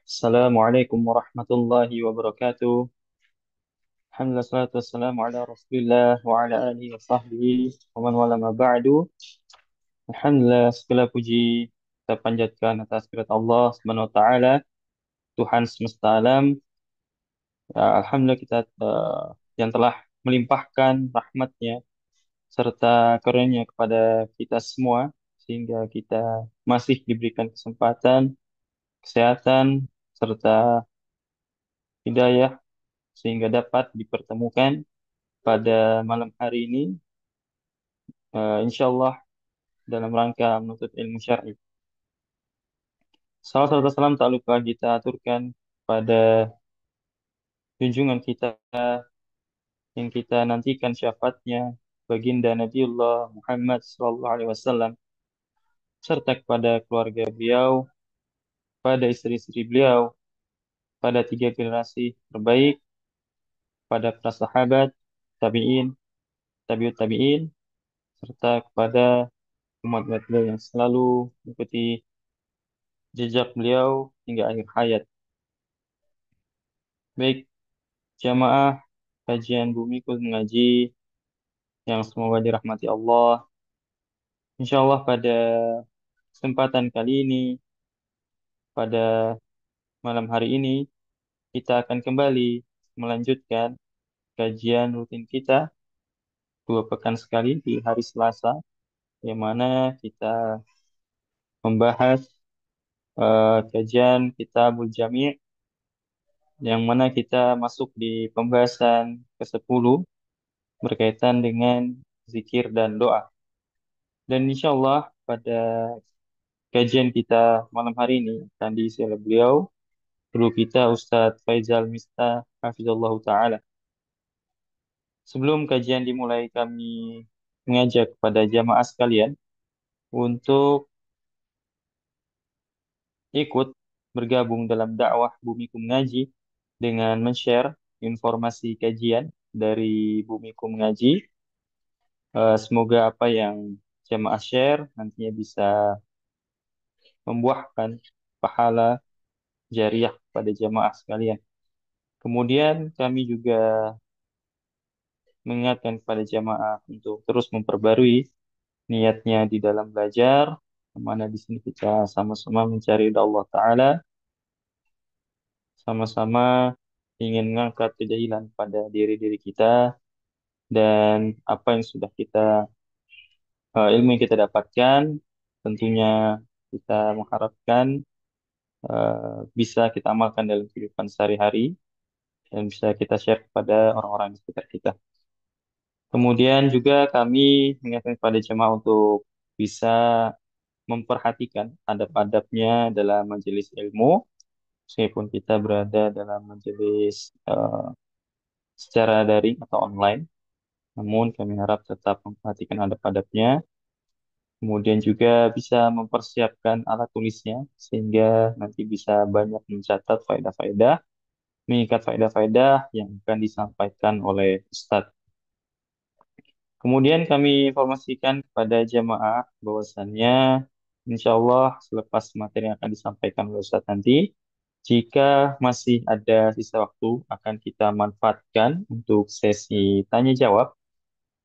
Assalamualaikum warahmatullahi wabarakatuh. Alhamdulillah salatu wassalamu ala Rasulillah wa ala alihi wa sahbihi wa man wala ma ba'du. Alhamdulillah segala puji kita panjatkan atas kehadirat Allah Subhanahu wa taala, Tuhan semesta alam. Ya, alhamdulillah kita yang telah melimpahkan rahmatnya serta karunia kepada kita semua sehingga kita masih diberikan kesempatan, kesehatan serta hidayah sehingga dapat dipertemukan pada malam hari ini, insya Allah dalam rangka menuntut ilmu syar'i. Salam serta salam tak lupa kita aturkan pada junjungan kita yang kita nantikan syafaatnya, baginda Nabiullah Muhammad SAW, serta kepada keluarga beliau, pada istri-istri beliau, pada tiga generasi terbaik, pada para sahabat, tabi'in, tabi'ut tabi'in, serta kepada umat-umat beliau yang selalu mengikuti jejak beliau hingga akhir hayat. Baik, jamaah kajian Bumiku Mengaji yang semoga dirahmati Allah. Insya Allah pada kesempatan kali ini, pada malam hari ini, kita akan kembali melanjutkan kajian rutin kita 2 pekan sekali di hari Selasa, yang mana kita membahas kajian Kitabul Jami', yang mana kita masuk di pembahasan ke-10 berkaitan dengan zikir dan doa. Dan insya Allah pada kajian kita malam hari ini akan diisi oleh beliau, guru kita Ustadz Faizal Mista, Hafizullah Ta'ala. Sebelum kajian dimulai, kami mengajak kepada jamaah sekalian untuk ikut bergabung dalam dakwah Bumiku Mengaji dengan men-share informasi kajian dari Bumiku Mengaji. Semoga apa yang jamaah share nantinya bisa membuahkan pahala jariah pada jamaah sekalian. Kemudian kami juga mengingatkan kepada jamaah untuk terus memperbarui niatnya di dalam belajar, di mana di sini kita sama-sama mencari ridha Allah Ta'ala, sama-sama ingin mengangkat kejahilan pada diri-diri kita, dan apa yang sudah kita, ilmu yang kita dapatkan, tentunya kita mengharapkan bisa kita amalkan dalam kehidupan sehari-hari, dan bisa kita share kepada orang-orang di sekitar kita. Kemudian juga kami mengingatkan kepada jemaah untuk bisa memperhatikan adab-adabnya dalam majelis ilmu, meskipun kita berada dalam majelis secara daring atau online, namun kami harap tetap memperhatikan adab-adabnya. Kemudian juga bisa mempersiapkan alat tulisnya, sehingga nanti bisa banyak mencatat faedah-faedah, mengikat faedah-faedah yang akan disampaikan oleh Ustadz. Kemudian kami informasikan kepada jamaah bahwasannya insya Allah selepas materi yang akan disampaikan oleh Ustadz nanti, jika masih ada sisa waktu, akan kita manfaatkan untuk sesi tanya jawab,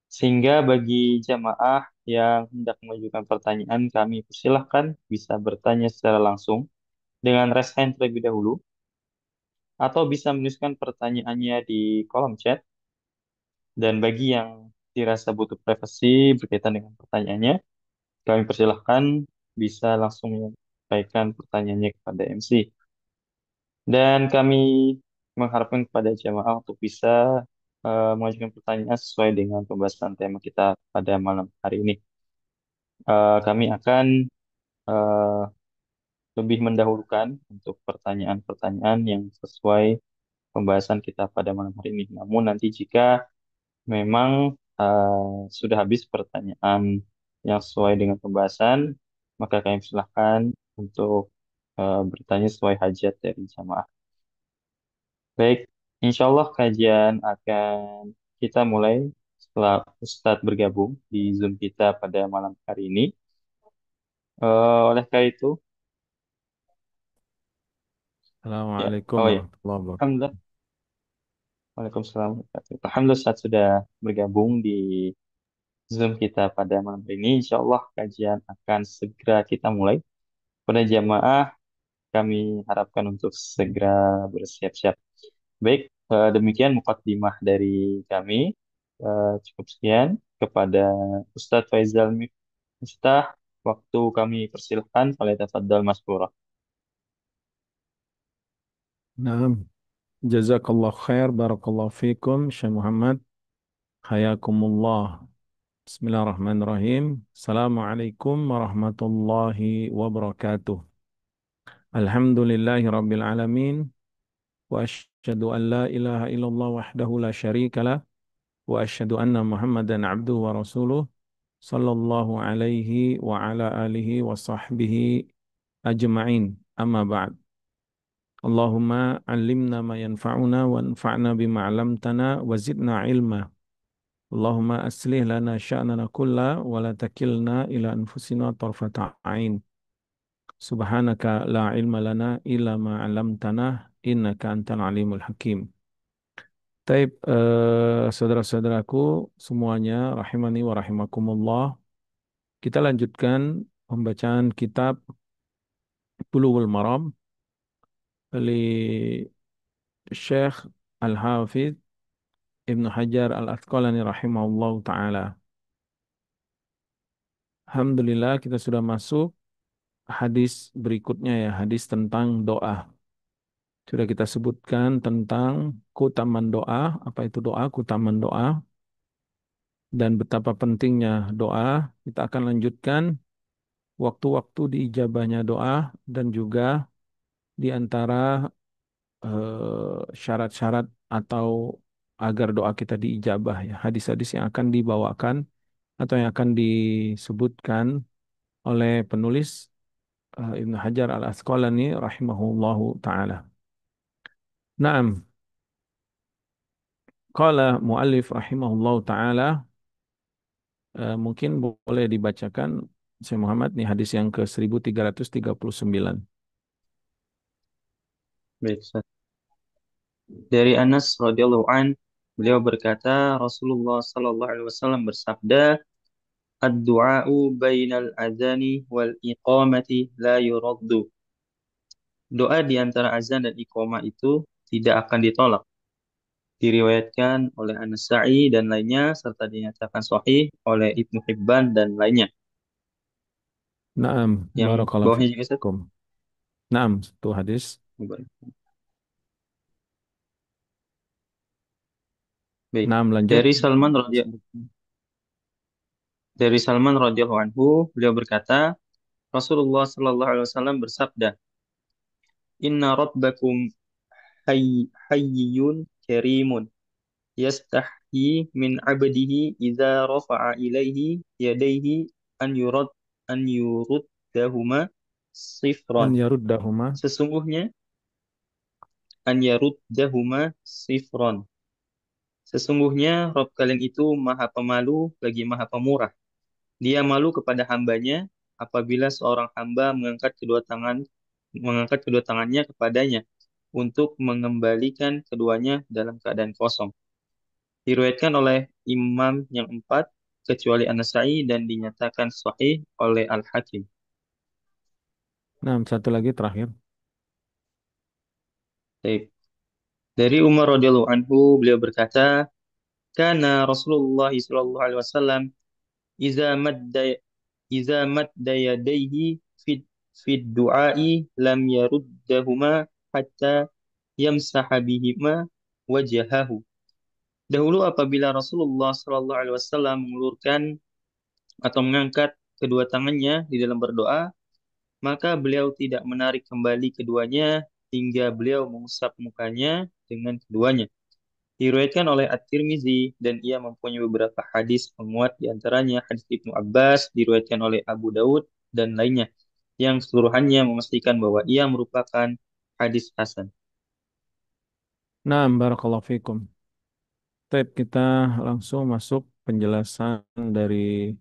sehingga bagi jamaah yang hendak mengajukan pertanyaan, kami persilahkan bisa bertanya secara langsung dengan raise hand terlebih dahulu, atau bisa menuliskan pertanyaannya di kolom chat. Dan bagi yang dirasa butuh privasi berkaitan dengan pertanyaannya, kami persilahkan bisa langsung menyampaikan pertanyaannya kepada MC. Dan kami mengharapkan kepada jamaah untuk bisa mengajukan pertanyaan sesuai dengan pembahasan tema kita pada malam hari ini. Kami akan eh, lebih mendahulukan untuk pertanyaan-pertanyaan yang sesuai pembahasan kita pada malam hari ini. Namun nanti jika memang sudah habis pertanyaan yang sesuai dengan pembahasan, maka kami silakan untuk bertanya sesuai hajat dari jamaah. Baik, insya Allah kajian akan kita mulai setelah Ustadz bergabung di Zoom kita pada malam hari ini. Oleh karena itu, Ya, Assalamualaikum oh ya. warahmatullahi wabarakatuh. Alhamdulillah. Waalaikumsalam. Alhamdulillah saat sudah bergabung di Zoom kita pada malam hari ini. Insya Allah kajian akan segera kita mulai. Pada jamaah kami harapkan untuk segera bersiap-siap. Baik, demikian mukaddimah dari kami. Cukup sekian kepada Ustadz Faizal Miftah. Waktu kami persilahkan. Falyatafaddal Maskurah. Nah, jazakallah khair, barakallahu fikum, Syekh Muhammad. Hayakumullah. Bismillahirrahmanirrahim. Assalamualaikum warahmatullahi wabarakatuh. Alhamdulillahi rabbil alamin. Wa asyhadu an la ilaha illallah wahdahu la syarika lah. Wa asyhadu anna Muhammadan abduhu wa rasuluh. Sallallahu alaihi wa ala alihi wa sahbihi ajma'in. Amma ba'd. Allahumma allimna ma yanfa'una wa anfa'na bima 'allamtana wa zidna ilma. Allahumma aslih lana sya'nana kulla wa la takilna ila anfusina tarfata ain. Subhanaka la ilma lana illa ma 'allamtana innaka antal alimul hakim. Taib saudara-saudaraku semuanya rahimani wa rahimakumullah. Kita lanjutkan pembacaan kitab Bulughul Maram oleh Syekh Al-Hafidz Ibnu Hajar Al-Asqalani rahimahullah taala. Alhamdulillah kita sudah masuk hadis berikutnya ya, hadis tentang doa. Sudah kita sebutkan tentang keutamaan doa, apa itu doa, keutamaan doa dan betapa pentingnya doa. Kita akan lanjutkan waktu-waktu diijabahnya doa dan juga di antara syarat-syarat atau agar doa kita diijabah ya. Hadis-hadis yang akan dibawakan atau yang akan disebutkan oleh penulis Ibnu Hajar Al-Asqalani rahimahullahu taala. Naam, qala muallif rahimahullahu taala, mungkin boleh dibacakan Syekh Muhammad nih hadis yang ke 1339. Baik, Ustaz. Dari Anas radhiyallahu an, beliau berkata, Rasulullah sallallahu alaihi wasallam bersabda, "Ad-du'a'u bainal adzani wal iqamati la yuraddu." Doa di antara azan dan iqamah itu tidak akan ditolak. Diriwayatkan oleh An-Nasa'i dan lainnya serta dinyatakan sahih oleh Ibnu Hibban dan lainnya. Naam, Yang barakallahu bawahnya juga Ustaz. fikum. Naam, itu hadis. Baik. Naam, lanjut. Dari Salman radhiyallahu anhu, beliau berkata, Rasulullah sallallahu alaihi wasallam bersabda, "Inna rabbakum hayyun karimun yastahyi min 'abdihi idza rafa'a ilaihi yadayhi an yurad an yuruddahuma sifran." An yaruddahuma. Sesungguhnya an yaruddahuma sifran. Sesungguhnya Rob kalian itu Maha Pemalu lagi Maha Pemurah. Dia malu kepada hambanya apabila seorang hamba mengangkat kedua tangannya kepadanya untuk mengembalikan keduanya dalam keadaan kosong. Diriwayatkan oleh imam yang empat kecuali An-Nasa'i dan dinyatakan sahih oleh Al-Hakim. Naam, satu lagi terakhir. Baik. Dari Umar radhiyallahu anhu beliau berkata, "Kana Rasulullah sallallahu alaihi wasallam iza madda iza madda yadayhi fi fi du'ai lam yaruddahuma hatta yamsaha bihima wajahahu." Dahulu apabila Rasulullah sallallahu alaihi wasallam mengulurkan atau mengangkat kedua tangannya di dalam berdoa, maka beliau tidak menarik kembali keduanya hingga beliau mengusap mukanya dengan keduanya. Diriwayatkan oleh At-Tirmizi dan ia mempunyai beberapa hadis penguat di antaranya hadis Ibnu Abbas diriwayatkan oleh Abu Daud dan lainnya yang seluruhannya memastikan bahwa ia merupakan hadis hasan. Naam, barakallahu fikum. Baik, kita langsung masuk penjelasan dari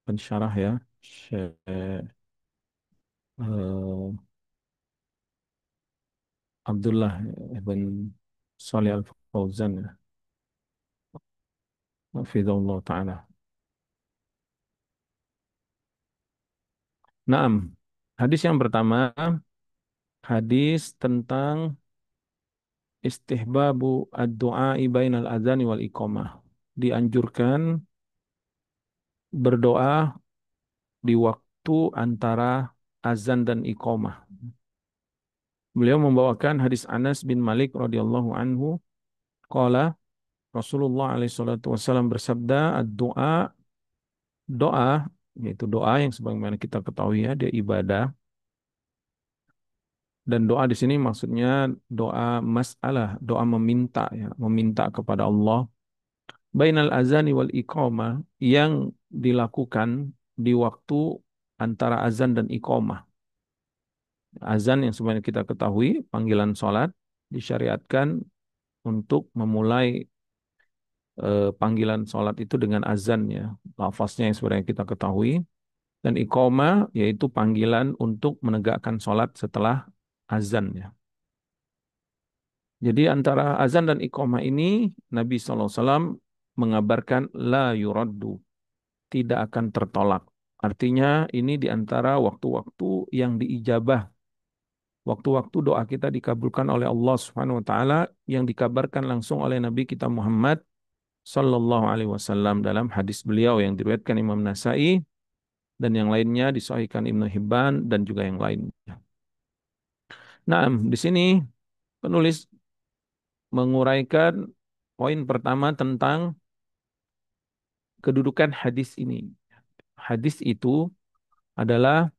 pensyarah ya. Syekh, eh, Abdullah ibn Salih Al-Fauzan ya. Hafizahullah Ta'ala. Naam. Hadis yang pertama, hadis tentang istihbabu ad-du'ai bainal adzani wal iqamah. Dianjurkan berdoa di waktu antara azan dan iqamah. Beliau membawakan hadis Anas bin Malik radhiyallahu anhu qala Rasulullah alaihi salatu wasallam bersabda ad-du'a doa yaitu doa yang sebagaimana kita ketahui ya dia ibadah dan doa di sini maksudnya doa masalah, doa meminta ya, meminta kepada Allah bainal azani wal iqamah yang dilakukan di waktu antara azan dan iqamah. Azan yang sebenarnya kita ketahui, panggilan sholat, disyariatkan untuk memulai panggilan sholat itu dengan azan ya. Lafaznya yang sebenarnya kita ketahui. Dan iqamah yaitu panggilan untuk menegakkan sholat setelah azan ya. Jadi antara azan dan iqamah ini Nabi SAW mengabarkan la yuraddu, tidak akan tertolak. Artinya ini di antara waktu-waktu yang diijabah, waktu-waktu doa kita dikabulkan oleh Allah Subhanahu wa taala yang dikabarkan langsung oleh Nabi kita Muhammad sallallahu alaihi wasallam dalam hadis beliau yang diriwayatkan Imam Nasai dan yang lainnya disahihkan Ibnu Hibban dan juga yang lainnya. Nah, di sini penulis menguraikan poin pertama tentang kedudukan hadis ini. Hadis itu adalah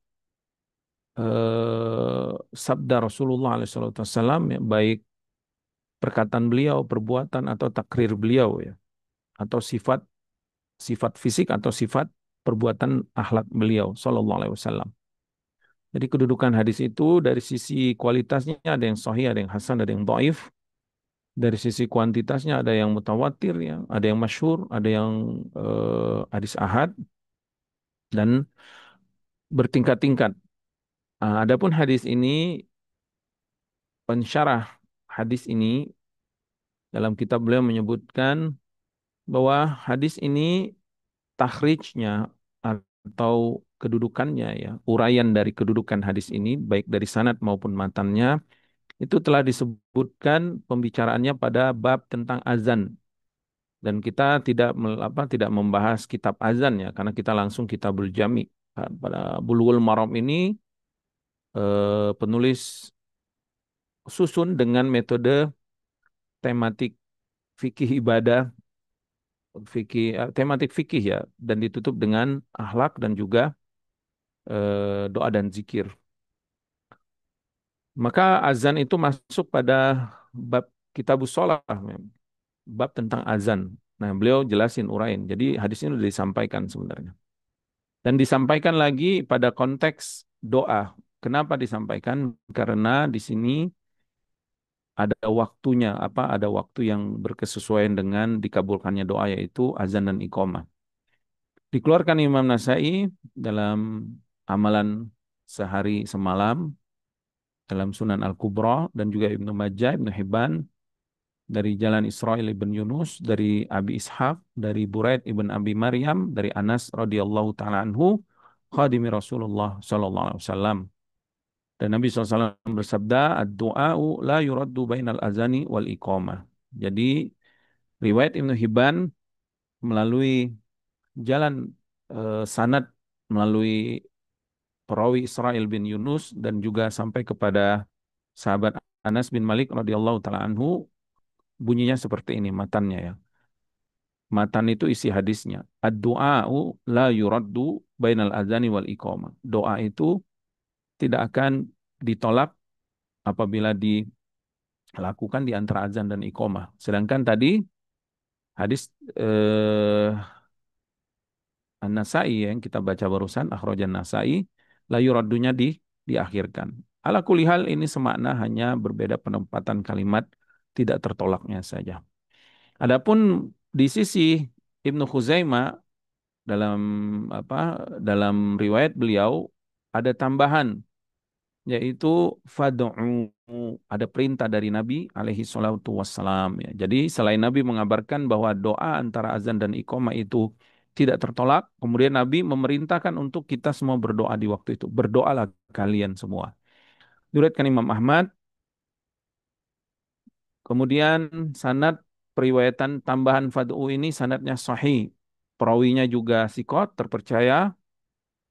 sabda Rasulullah SAW, ya, baik perkataan beliau, perbuatan atau takrir beliau ya, atau sifat sifat fisik atau sifat perbuatan akhlak beliau Sallallahu Alaihi Wasallam. Jadi kedudukan hadis itu dari sisi kualitasnya ada yang sahih, ada yang hasan, ada yang dhaif. Dari sisi kuantitasnya ada yang mutawatir ya, ada yang masyhur, ada yang hadis ahad dan bertingkat-tingkat. Adapun hadis ini pensyarah hadis ini dalam kitab beliau menyebutkan bahwa hadis ini takhrijnya atau kedudukannya ya, uraian dari kedudukan hadis ini baik dari sanad maupun matannya itu telah disebutkan pembicaraannya pada bab tentang azan dan kita tidak membahas kitab azan ya karena kita langsung kitabul jami. Pada Bulughul Maram ini penulis susun dengan metode tematik fikih ibadah, tematik fikih ya, dan ditutup dengan akhlak dan juga doa dan zikir. Maka azan itu masuk pada bab kitabus shalah, bab tentang azan. Nah, beliau jelasin urain. Jadi hadis ini sudah disampaikan sebenarnya. Dan disampaikan lagi pada konteks doa. Kenapa disampaikan? Karena di sini ada waktunya, ada waktu yang berkesesuaian dengan dikabulkannya doa yaitu azan dan iqamah. Dikeluarkan Imam Nasai dalam amalan sehari semalam dalam Sunan Al-Kubra dan juga Ibnu Majah, Ibnu Hibban dari jalan Israil ibn Yunus, dari Abi Ishaq, dari Buraid ibn Abi Maryam, dari Anas radhiyallahu taala anhu, khadimi Rasulullah sallallahu alaihi wasallam. Dan Nabi SAW bersabda, "Ad-du'a'u la yuraddu bainal azani wal iqamah." Jadi riwayat Ibnu Hibban melalui jalan sanad melalui perawi Israil bin Yunus dan juga sampai kepada sahabat Anas bin Malik radhiyallahu taala anhu bunyinya seperti ini matannya ya. Matan itu isi hadisnya. Ad-du'a'u la yuraddu bainal azani wal iqamah. Doa itu tidak akan ditolak apabila dilakukan di antara azan dan iqamah. Sedangkan tadi hadis eh, An-Nasai yang kita baca barusan, akhrajan Nasai, la yuraddunya diakhirkan. Ala kulli hal ini semakna hanya berbeda penempatan kalimat tidak tertolaknya saja. Adapun di sisi Ibnu Khuzaimah dalam dalam riwayat beliau ada tambahan yaitu fad'u, ada perintah dari Nabi alaihi salatu wassalam ya. Jadi selain Nabi mengabarkan bahwa doa antara azan dan iqamah itu tidak tertolak, kemudian Nabi memerintahkan untuk kita semua berdoa di waktu itu. Berdoalah kalian semua. Diriwayatkan Imam Ahmad, kemudian sanad periwayatan tambahan fad'u ini sanadnya sahih. Perawinya juga sikot terpercaya.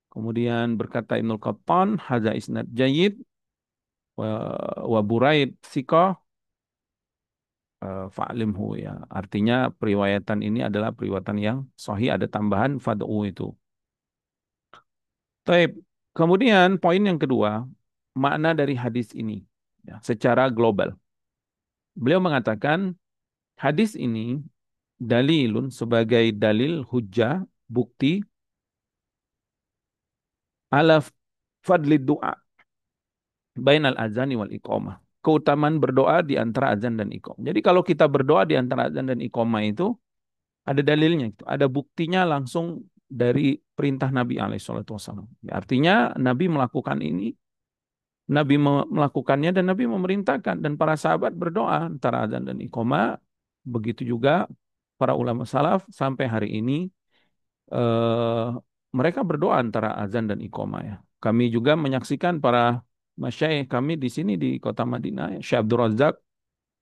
Kemudian berkata Ibnul Qattan, hadza isnad jayyid wa Buraid thiqah fa'limhu ya. Artinya periwayatan ini adalah periwayatan yang sahih, ada tambahan fad'u itu. Taib. Kemudian poin yang kedua, makna dari hadis ini ya, secara global. Beliau mengatakan hadis ini dalilun sebagai dalil hujjah, bukti ala fadli doa bainal azani wal iqamah. Keutamaan berdoa di antara azan dan iqamah. Jadi kalau kita berdoa di antara azan dan iqamah itu ada dalilnya, itu ada buktinya langsung dari perintah Nabi Alaihissalam. Ya, artinya Nabi melakukan ini, Nabi melakukannya dan Nabi memerintahkan dan para sahabat berdoa antara azan dan iqamah. Begitu juga para ulama salaf sampai hari ini eh, mereka berdoa antara azan dan iqamah ya. Kami juga menyaksikan para masyayikh kami di sini di kota Madinah, ya, Syekh Abdul Razak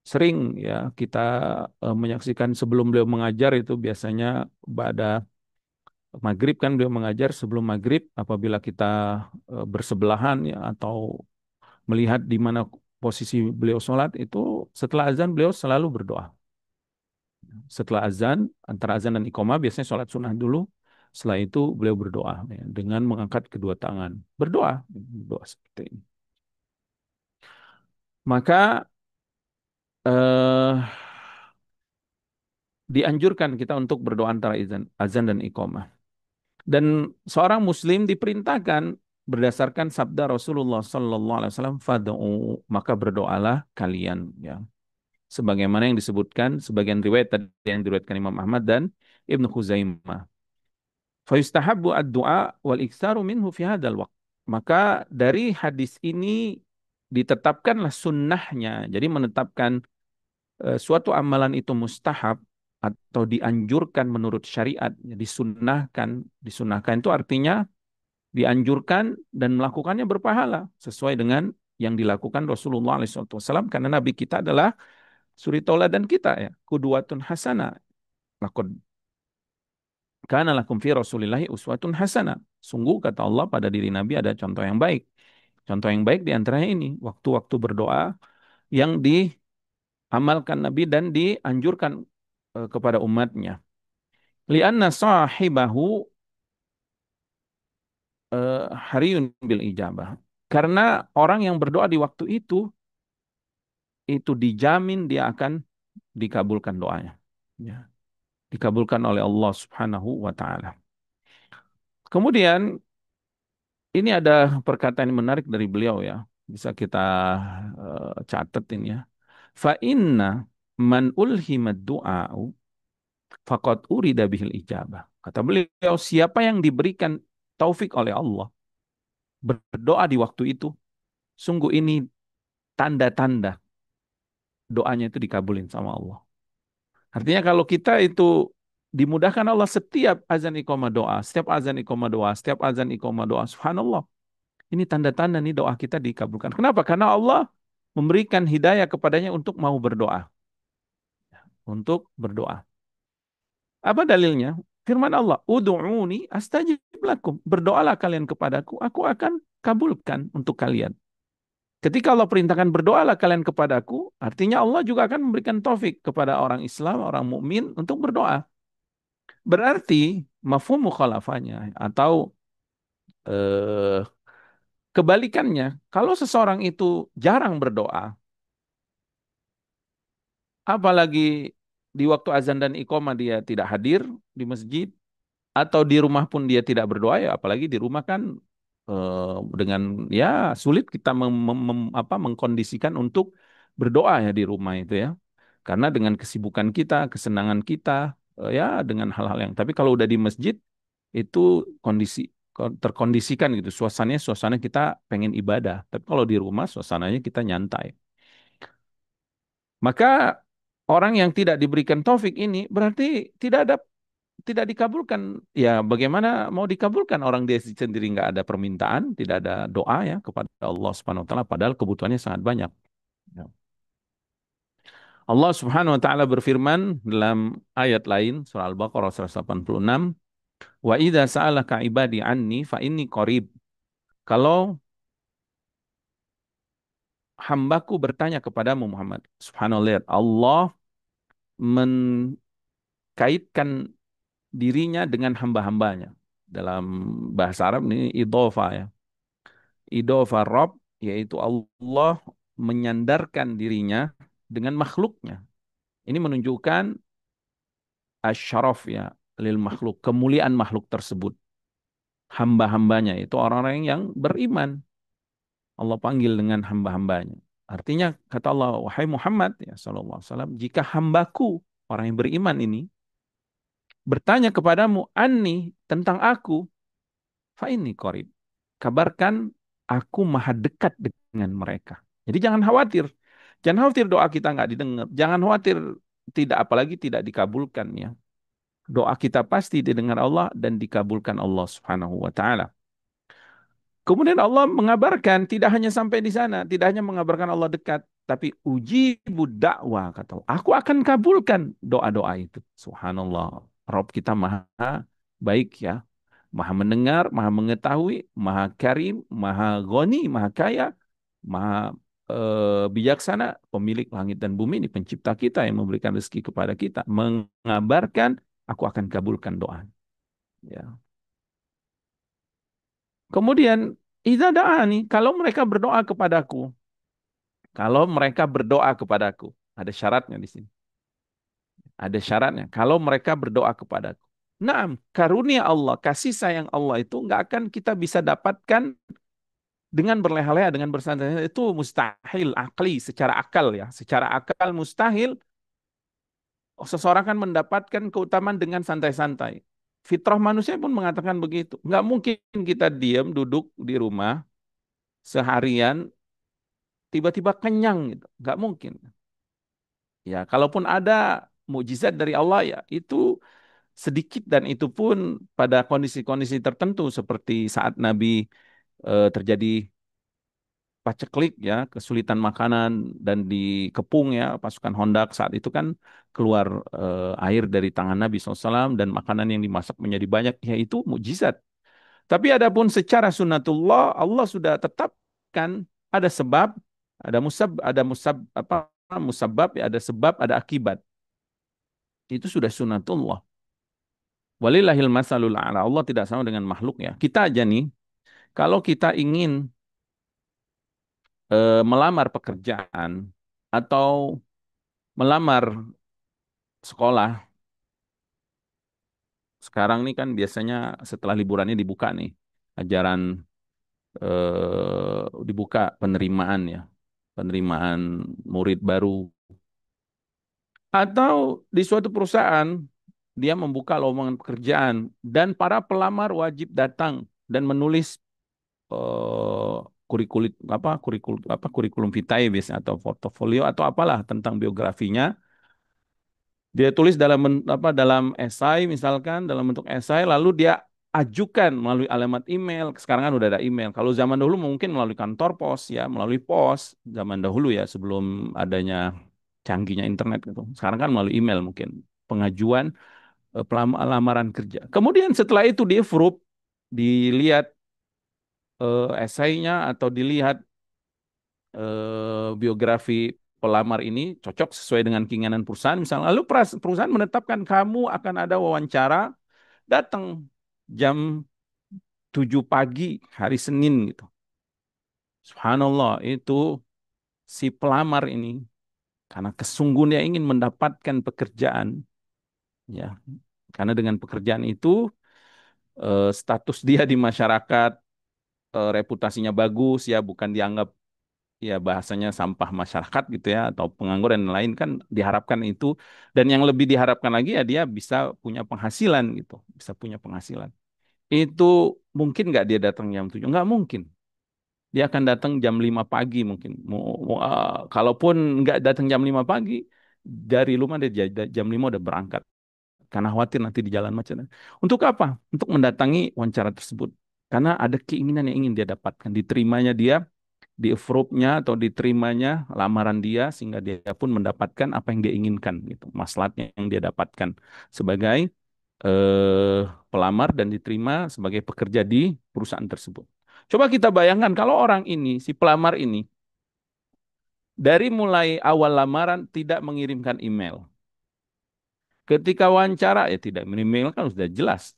sering ya kita menyaksikan sebelum beliau mengajar itu biasanya pada maghrib kan beliau mengajar sebelum maghrib apabila kita bersebelahan ya atau melihat di mana posisi beliau sholat itu setelah azan beliau selalu berdoa. Setelah azan antara azan dan iqamah biasanya sholat sunnah dulu. Setelah itu beliau berdoa ya, dengan mengangkat kedua tangan. Berdoa seperti ini. Maka eh, dianjurkan kita untuk berdoa antara azan dan iqamah. Dan seorang muslim diperintahkan berdasarkan sabda Rasulullah sallallahu alaihi wasallam fad'u maka berdoalah kalian ya. Sebagaimana yang disebutkan sebagian riwayat tadi yang diriwayatkan Imam Ahmad dan Ibnu Khuzaimah. Fayustahabbu ad-du'a wal iktsaru minhu fi hadzal waqt. Maka dari hadis ini ditetapkanlah sunnahnya. Jadi menetapkan suatu amalan itu mustahab atau dianjurkan menurut syariat, ya, disunnahkan. Disunnahkan itu artinya dianjurkan dan melakukannya berpahala sesuai dengan yang dilakukan Rasulullah SAW karena Nabi kita adalah suri tauladan kita ya, qudwatun hasanah. Laqad kana lakum fi Rasulillahi uswatun hasanah. Sungguh kata Allah pada diri Nabi ada contoh yang baik. Contoh yang baik di antaranya ini, waktu-waktu berdoa yang diamalkan Nabi dan dianjurkan kepada umatnya. Lianna sahibahu hariyun bil ijabah. Karena orang yang berdoa di waktu itu dijamin dia akan dikabulkan doanya. Ya, dikabulkan oleh Allah Subhanahu wa taala. Kemudian ini ada perkataan yang menarik dari beliau ya. Bisa kita catat ini ya. Fa inna man ulhimad du'a'u faqad urida bihil ijabah. Kata beliau, siapa yang diberikan taufik oleh Allah berdoa di waktu itu, sungguh ini tanda-tanda doanya itu dikabulin sama Allah. Artinya kalau kita itu dimudahkan Allah setiap azan iqamah doa, setiap azan iqamah doa, setiap azan iqamah doa, subhanallah. Ini tanda-tanda nih doa kita dikabulkan. Kenapa? Karena Allah memberikan hidayah kepadanya untuk mau berdoa. Untuk berdoa. Apa dalilnya? Firman Allah, Udu'uni astajib lakum. Berdoalah kalian kepadaku, aku akan kabulkan untuk kalian. Ketika Allah perintahkan berdoalah kalian kepadaku, artinya Allah juga akan memberikan taufik kepada orang Islam, orang mukmin untuk berdoa. Berarti mafhum mukhalafahnya atau eh, kebalikannya, kalau seseorang itu jarang berdoa, apalagi di waktu azan dan iqamah dia tidak hadir di masjid, atau di rumah pun dia tidak berdoa ya apalagi di rumah kan dengan ya sulit kita mengkondisikan untuk berdoa ya di rumah itu ya karena dengan kesibukan kita kesenangan kita ya dengan hal-hal yang tapi kalau udah di masjid itu kondisi terkondisikan gitu. Suasananya suasana kita pengen ibadah. Tapi kalau di rumah suasananya kita nyantai. Maka orang yang tidak diberikan taufik ini berarti tidak ada tidak dikabulkan. Ya, bagaimana mau dikabulkan orang dia sendiri nggak ada permintaan, tidak ada doa ya kepada Allah Subhanahu Wa Taala, padahal kebutuhannya sangat banyak. Ya. Allah Subhanahu Wa Taala berfirman dalam ayat lain surah Al-Baqarah 186, Wa idza sa'alaka ibadi anni fa inni qarib. Kalau hambaku bertanya kepadamu Muhammad, subhanallah, Allah mengkaitkan dirinya dengan hamba-hambanya. Dalam bahasa Arab ini idhofa ya. Idhofa Rob, yaitu Allah menyandarkan dirinya dengan makhluknya. Ini menunjukkan asyaraf ya, lil makhluk, kemuliaan makhluk tersebut. Hamba-hambanya itu orang-orang yang beriman. Allah panggil dengan hamba-hambanya. Artinya kata Allah, wahai Muhammad ya sallallahu alaihi wasallam, jika hambaku orang yang beriman ini bertanya kepadamu anni tentang aku, fa ini qarib. Kabarkan aku maha dekat dengan mereka. Jadi jangan khawatir. Jangan khawatir doa kita nggak didengar. Jangan khawatir tidak apalagi tidak dikabulkan ya. Doa kita pasti didengar Allah dan dikabulkan Allah Subhanahu wa taala. Kemudian Allah mengabarkan tidak hanya sampai di sana, tidak hanya mengabarkan Allah dekat, tapi uji dakwah kata Allah. Aku akan kabulkan doa-doa itu. Subhanallah. Rob kita maha baik ya. Maha mendengar, maha mengetahui, maha karim, maha goni, maha kaya, maha bijaksana, pemilik langit dan bumi ini pencipta kita yang memberikan rezeki kepada kita. Mengabarkan, aku akan kabulkan doa. Ya. Kemudian, idza da'ani, kalau mereka berdoa kepadaku, kalau mereka berdoa kepadaku, ada syaratnya di sini. Ada syaratnya. Kalau mereka berdoa kepadaku. Naam, karunia Allah, kasih sayang Allah itu nggak akan kita bisa dapatkan dengan berleha-leha, dengan bersantai. Itu mustahil, akli, secara akal ya. Secara akal mustahil, seseorang akan mendapatkan keutamaan dengan santai-santai. Fitrah manusia pun mengatakan begitu. Nggak mungkin kita diam, duduk di rumah, seharian, tiba-tiba kenyang gitu. Nggak mungkin. Ya, kalaupun ada mukjizat dari Allah ya itu sedikit dan itu pun pada kondisi-kondisi tertentu seperti saat Nabi terjadi paceklik ya, kesulitan makanan dan dikepung ya pasukan Hondak saat itu kan keluar air dari tangan Nabi SAW dan makanan yang dimasak menjadi banyak ya itu mukjizat. Tapi adapun secara sunnatullah Allah sudah tetapkan ada sebab, ada musab apa musabab ya ada sebab, ada akibat. Itu sudah sunnatullah. Walillahil masalul a'la. Allah tidak sama dengan makhluk ya. Kita aja nih kalau kita ingin melamar pekerjaan atau melamar sekolah, sekarang nih kan biasanya setelah liburannya dibuka nih ajaran dibuka penerimaan ya, penerimaan murid baru atau di suatu perusahaan dia membuka lowongan pekerjaan dan para pelamar wajib datang dan menulis eh, kurikulum vitae biasanya atau portofolio atau apalah tentang biografinya. Dia tulis dalam esai misalkan dalam bentuk esai lalu dia ajukan melalui alamat email. Sekarang kan udah ada email. Kalau zaman dahulu mungkin melalui kantor pos ya, melalui pos zaman dahulu ya sebelum adanya canggihnya internet gitu. Sekarang kan melalui email mungkin pengajuan lamaran kerja. Kemudian setelah itu di approve, dilihat esainya atau dilihat biografi pelamar ini cocok sesuai dengan keinginan perusahaan misalnya. Lalu perusahaan menetapkan kamu akan ada wawancara, datang jam 7 pagi hari Senin gitu. Subhanallah, itu si pelamar ini karena kesungguhnya dia ingin mendapatkan pekerjaan ya. Karena dengan pekerjaan itu status dia di masyarakat, reputasinya bagus ya, bukan dianggap ya bahasanya sampah masyarakat gitu ya atau pengangguran dan lain kan diharapkan itu dan yang lebih diharapkan lagi ya dia bisa punya penghasilan gitu bisa punya penghasilan itu mungkin nggak dia datang jam 7? Nggak mungkin. Dia akan datang jam 5 pagi mungkin. Kalaupun nggak datang jam 5 pagi, dari rumah dia jam 5 udah berangkat. Karena khawatir nanti di jalan macet. Untuk apa? Untuk mendatangi wawancara tersebut. Karena ada keinginan yang ingin dia dapatkan. Diterimanya dia, di approve-nya atau diterimanya lamaran dia, sehingga dia pun mendapatkan apa yang dia inginkan. Gitu. Maslahatnya yang dia dapatkan. Sebagai eh, pelamar dan diterima sebagai pekerja di perusahaan tersebut. Coba kita bayangkan kalau orang ini, si pelamar ini, dari mulai awal lamaran tidak mengirimkan email. Ketika wawancara, ya tidak mengirim email kan sudah jelas.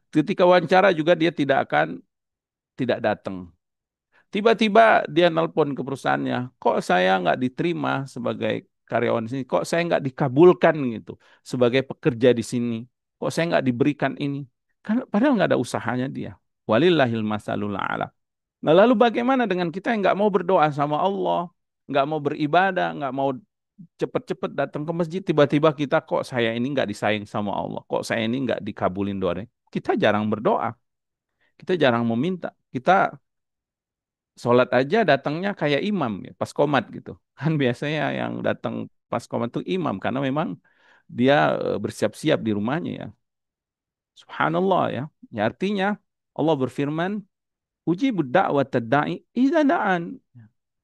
Ketika wawancara juga dia tidak datang. Tiba-tiba dia nelpon ke perusahaannya, kok saya nggak diterima sebagai karyawan di sini, kok saya nggak dikabulkan gitu sebagai pekerja di sini, kok saya nggak diberikan ini, kan padahal nggak ada usahanya dia. Walillahil masalul a'la. Nah lalu bagaimana dengan kita yang nggak mau berdoa sama Allah, nggak mau beribadah, nggak mau cepet-cepet datang ke masjid, tiba-tiba kita kok saya ini nggak disayang sama Allah, kok saya ini nggak dikabulin doanya. Kita jarang berdoa, kita jarang meminta, kita sholat aja datangnya kayak imam ya, pas komat gitu. Kan biasanya yang datang pas komat itu imam karena memang dia bersiap-siap di rumahnya ya. Subhanallah ya. Ya artinya Allah berfirman, uji budak wa tadai idza da'an.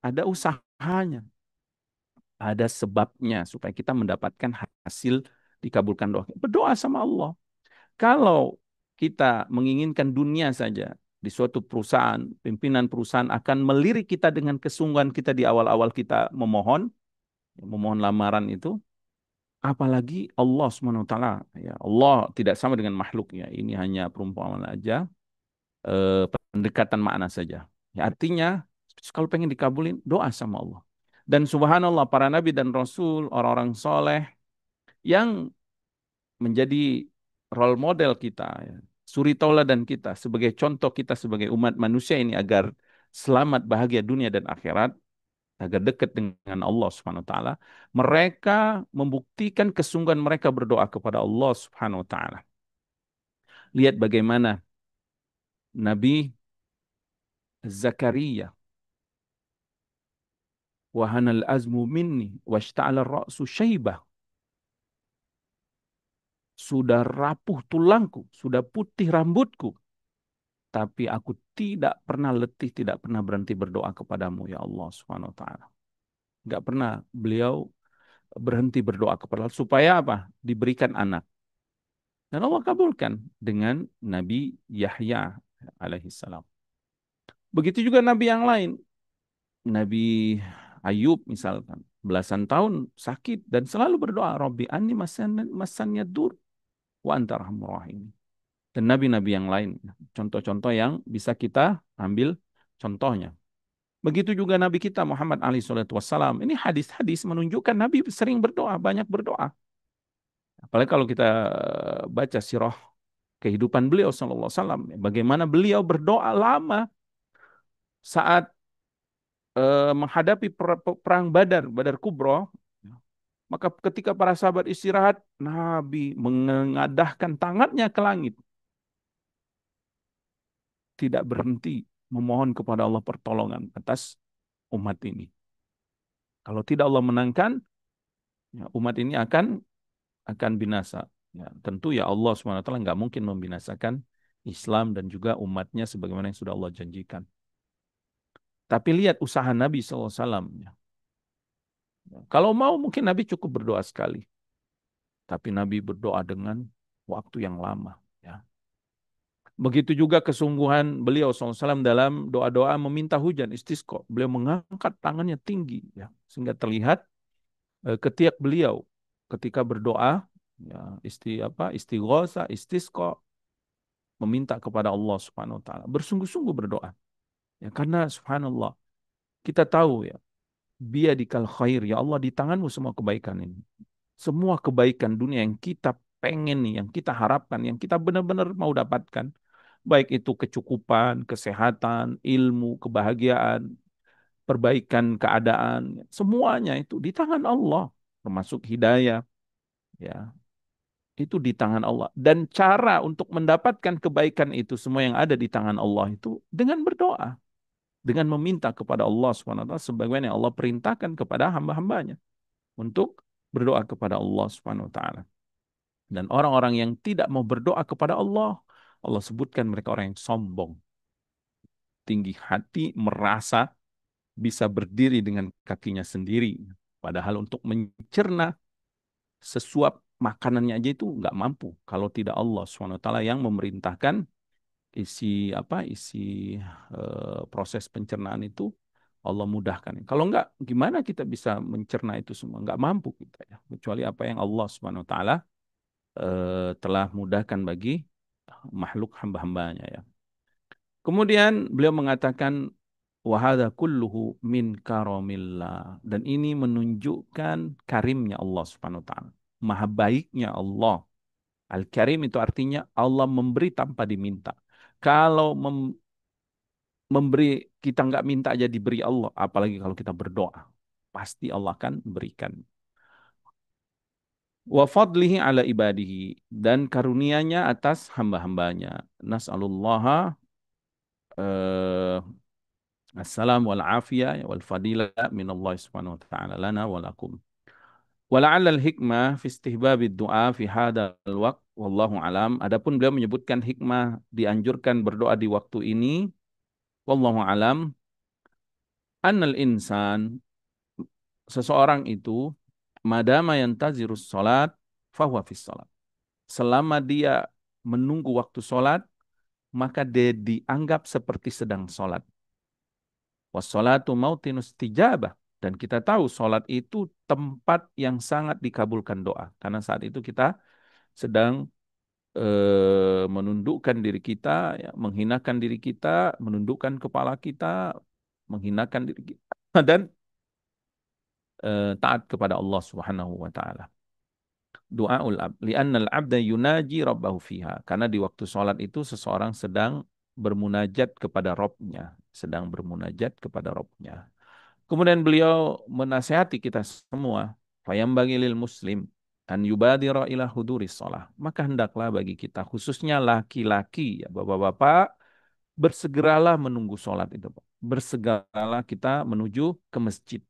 Ada usahanya, ada sebabnya supaya kita mendapatkan hasil dikabulkan doa. Berdoa sama Allah. Kalau kita menginginkan dunia saja di suatu perusahaan, pimpinan perusahaan akan melirik kita dengan kesungguhan kita di awal-awal kita memohon lamaran itu, apalagi Allah Subhanahu wa taala. Ya, Allah tidak sama dengan makhluk ya. Ini hanya perumpamaan aja, pendekatan makna saja. Ya, artinya kalau pengen dikabulin, doa sama Allah. Dan subhanallah para nabi dan rasul, orang-orang soleh yang menjadi role model kita, ya. Suri tauladan kita sebagai contoh kita sebagai umat manusia ini agar selamat bahagia dunia dan akhirat, agar dekat dengan Allah Subhanahu wa taala. Mereka membuktikan kesungguhan mereka berdoa kepada Allah Subhanahu wa taala. Lihat bagaimana Nabi Zakaria, wahanal azmu minni washta'ala ra'su syaibah. Sudah rapuh tulangku, sudah putih rambutku, tapi aku tidak pernah letih, tidak pernah berhenti berdoa kepadamu ya Allah Subhanahu wa taala. Enggak pernah beliau berhenti berdoa kepada Allah supaya apa? Diberikan anak. Dan Allah kabulkan dengan Nabi Yahya alaihissalam. Begitu juga nabi yang lain. Nabi Ayub misalkan, belasan tahun sakit dan selalu berdoa, Rabbi anni masanya dur wa anta arhamur rahimin. Dan nabi-nabi yang lain, contoh-contoh yang bisa kita ambil contohnya. Begitu juga Nabi kita Muhammad alaihi salatu wassalam. Ini hadis-hadis menunjukkan Nabi sering berdoa, banyak berdoa. Apalagi kalau kita baca sirah kehidupan beliau sallallahu alaihi wasallam, bagaimana beliau berdoa lama saat menghadapi perang Badar, Badar Kubro. Maka ketika para sahabat istirahat, Nabi mengadahkan tangannya ke langit, tidak berhenti memohon kepada Allah pertolongan atas umat ini. Kalau tidak Allah menangkan, ya, umat ini akan binasa. Ya, tentu ya Allah SWT nggak mungkin membinasakan Islam dan juga umatnya sebagaimana yang sudah Allah janjikan. Tapi lihat usaha Nabi SAW. Ya. Kalau mau mungkin Nabi cukup berdoa sekali. Tapi Nabi berdoa dengan waktu yang lama. Ya. Begitu juga kesungguhan beliau SAW dalam doa-doa meminta hujan istisqa. Beliau mengangkat tangannya tinggi, ya, sehingga terlihat ketiak beliau ketika berdoa, ya, istighosa, istisqa, meminta kepada Allah Subhanahu wa taala, bersungguh-sungguh berdoa. Ya, karena subhanallah, kita tahu ya, biyadikal khair, ya Allah di tanganmu semua kebaikan ini. Semua kebaikan dunia yang kita pengen nih, yang kita harapkan, yang kita benar-benar mau dapatkan, baik itu kecukupan, kesehatan, ilmu, kebahagiaan, perbaikan keadaan, semuanya itu di tangan Allah, termasuk hidayah, ya. itu di tangan Allah. Dan cara untuk mendapatkan kebaikan itu semua yang ada di tangan Allah itu dengan berdoa, dengan meminta kepada Allah SWT sebagaimana yang Allah perintahkan kepada hamba-hambanya untuk berdoa kepada Allah SWT. Dan orang-orang yang tidak mau berdoa kepada Allah, Allah sebutkan mereka orang yang sombong, tinggi hati, merasa bisa berdiri dengan kakinya sendiri. Padahal untuk mencerna sesuap makanannya aja itu nggak mampu kalau tidak Allah SWT yang memerintahkan isi isi proses pencernaan itu Allah mudahkan. Kalau nggak, gimana kita bisa mencerna itu semua? Nggak mampu kita ya, kecuali apa yang Allah SWT telah mudahkan bagi makhluk hamba-hambanya ya. Kemudian beliau mengatakan wahada kulluhu min karamillah, dan ini menunjukkan karimnya Allah Subhanahu wa taala. Maha baiknya Allah. Al-Karim itu artinya Allah memberi tanpa diminta. Kalau memberi kita nggak minta aja diberi Allah, apalagi kalau kita berdoa, pasti Allah akan berikan. Wa fadlihi ala ibadihi, dan karunianya atas hamba-hambanya. Nas'alullaha eh, assalam wal afiyah wal fadilah minallah subhanahu wa ta'ala lana wa lakum. Wala'alla al-hikmah fi istihbabid du'a fi hadzal waqt wallahu alam. Adapun beliau menyebutkan hikmah dianjurkan berdoa di waktu ini, wallahu alam, annal insan, seseorang itu madama yantazirus salat fahuwa fis salat. Selama dia menunggu waktu salat, maka dia dianggap seperti sedang salat. Wassalatu mautinus tijabah. Dan kita tahu salat itu tempat yang sangat dikabulkan doa. Karena saat itu kita sedang menundukkan diri kita, ya, menghinakan diri kita, menundukkan kepala kita, menghinakan diri kita, dan taat kepada Allah Subhanahu wa taala. Du'aul abd, li'anna al-'abda yunaji rabbahu fiha. Karena di waktu sholat itu seseorang sedang bermunajat kepada Rabbnya, sedang bermunajat kepada Rabbnya. Kemudian beliau menasihati kita semua, fayambagi lil muslim an yubadira ila huduris shalah. Maka hendaklah bagi kita, khususnya laki-laki, ya bapak-bapak, bersegeralah menunggu sholat itu, Pak. Bersegeralah kita menuju ke masjid.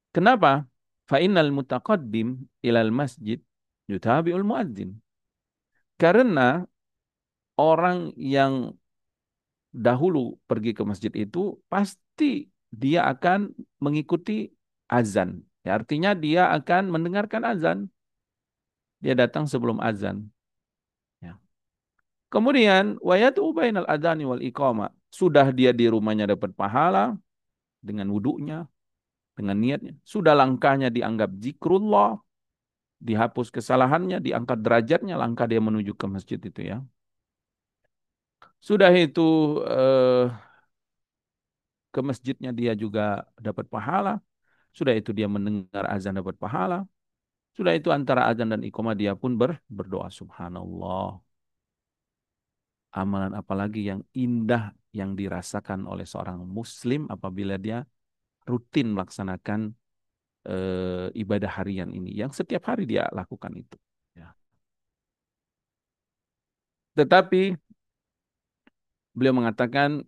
Kenapa? Fa'innal mutaqaddim ilal masjid yutabi'ul muadzin. Karena orang yang dahulu pergi ke masjid itu pasti dia akan mengikuti azan. Ya, artinya dia akan mendengarkan azan. Dia datang sebelum azan. Ya. Kemudian wayatu bainal adzani wal iqamah. Sudah dia di rumahnya dapat pahala dengan wudhunya, dengan niatnya. Sudah langkahnya dianggap zikrullah, dihapus kesalahannya, diangkat derajatnya, langkah dia menuju ke masjid itu ya. Sudah itu eh, ke masjidnya dia juga dapat pahala. Sudah itu dia mendengar azan dapat pahala. Sudah itu antara azan dan iqamah dia pun berdoa. Subhanallah. Amalan apalagi yang indah yang dirasakan oleh seorang muslim apabila dia rutin melaksanakan ibadah harian ini. Yang setiap hari dia lakukan itu. Ya. Tetapi beliau mengatakan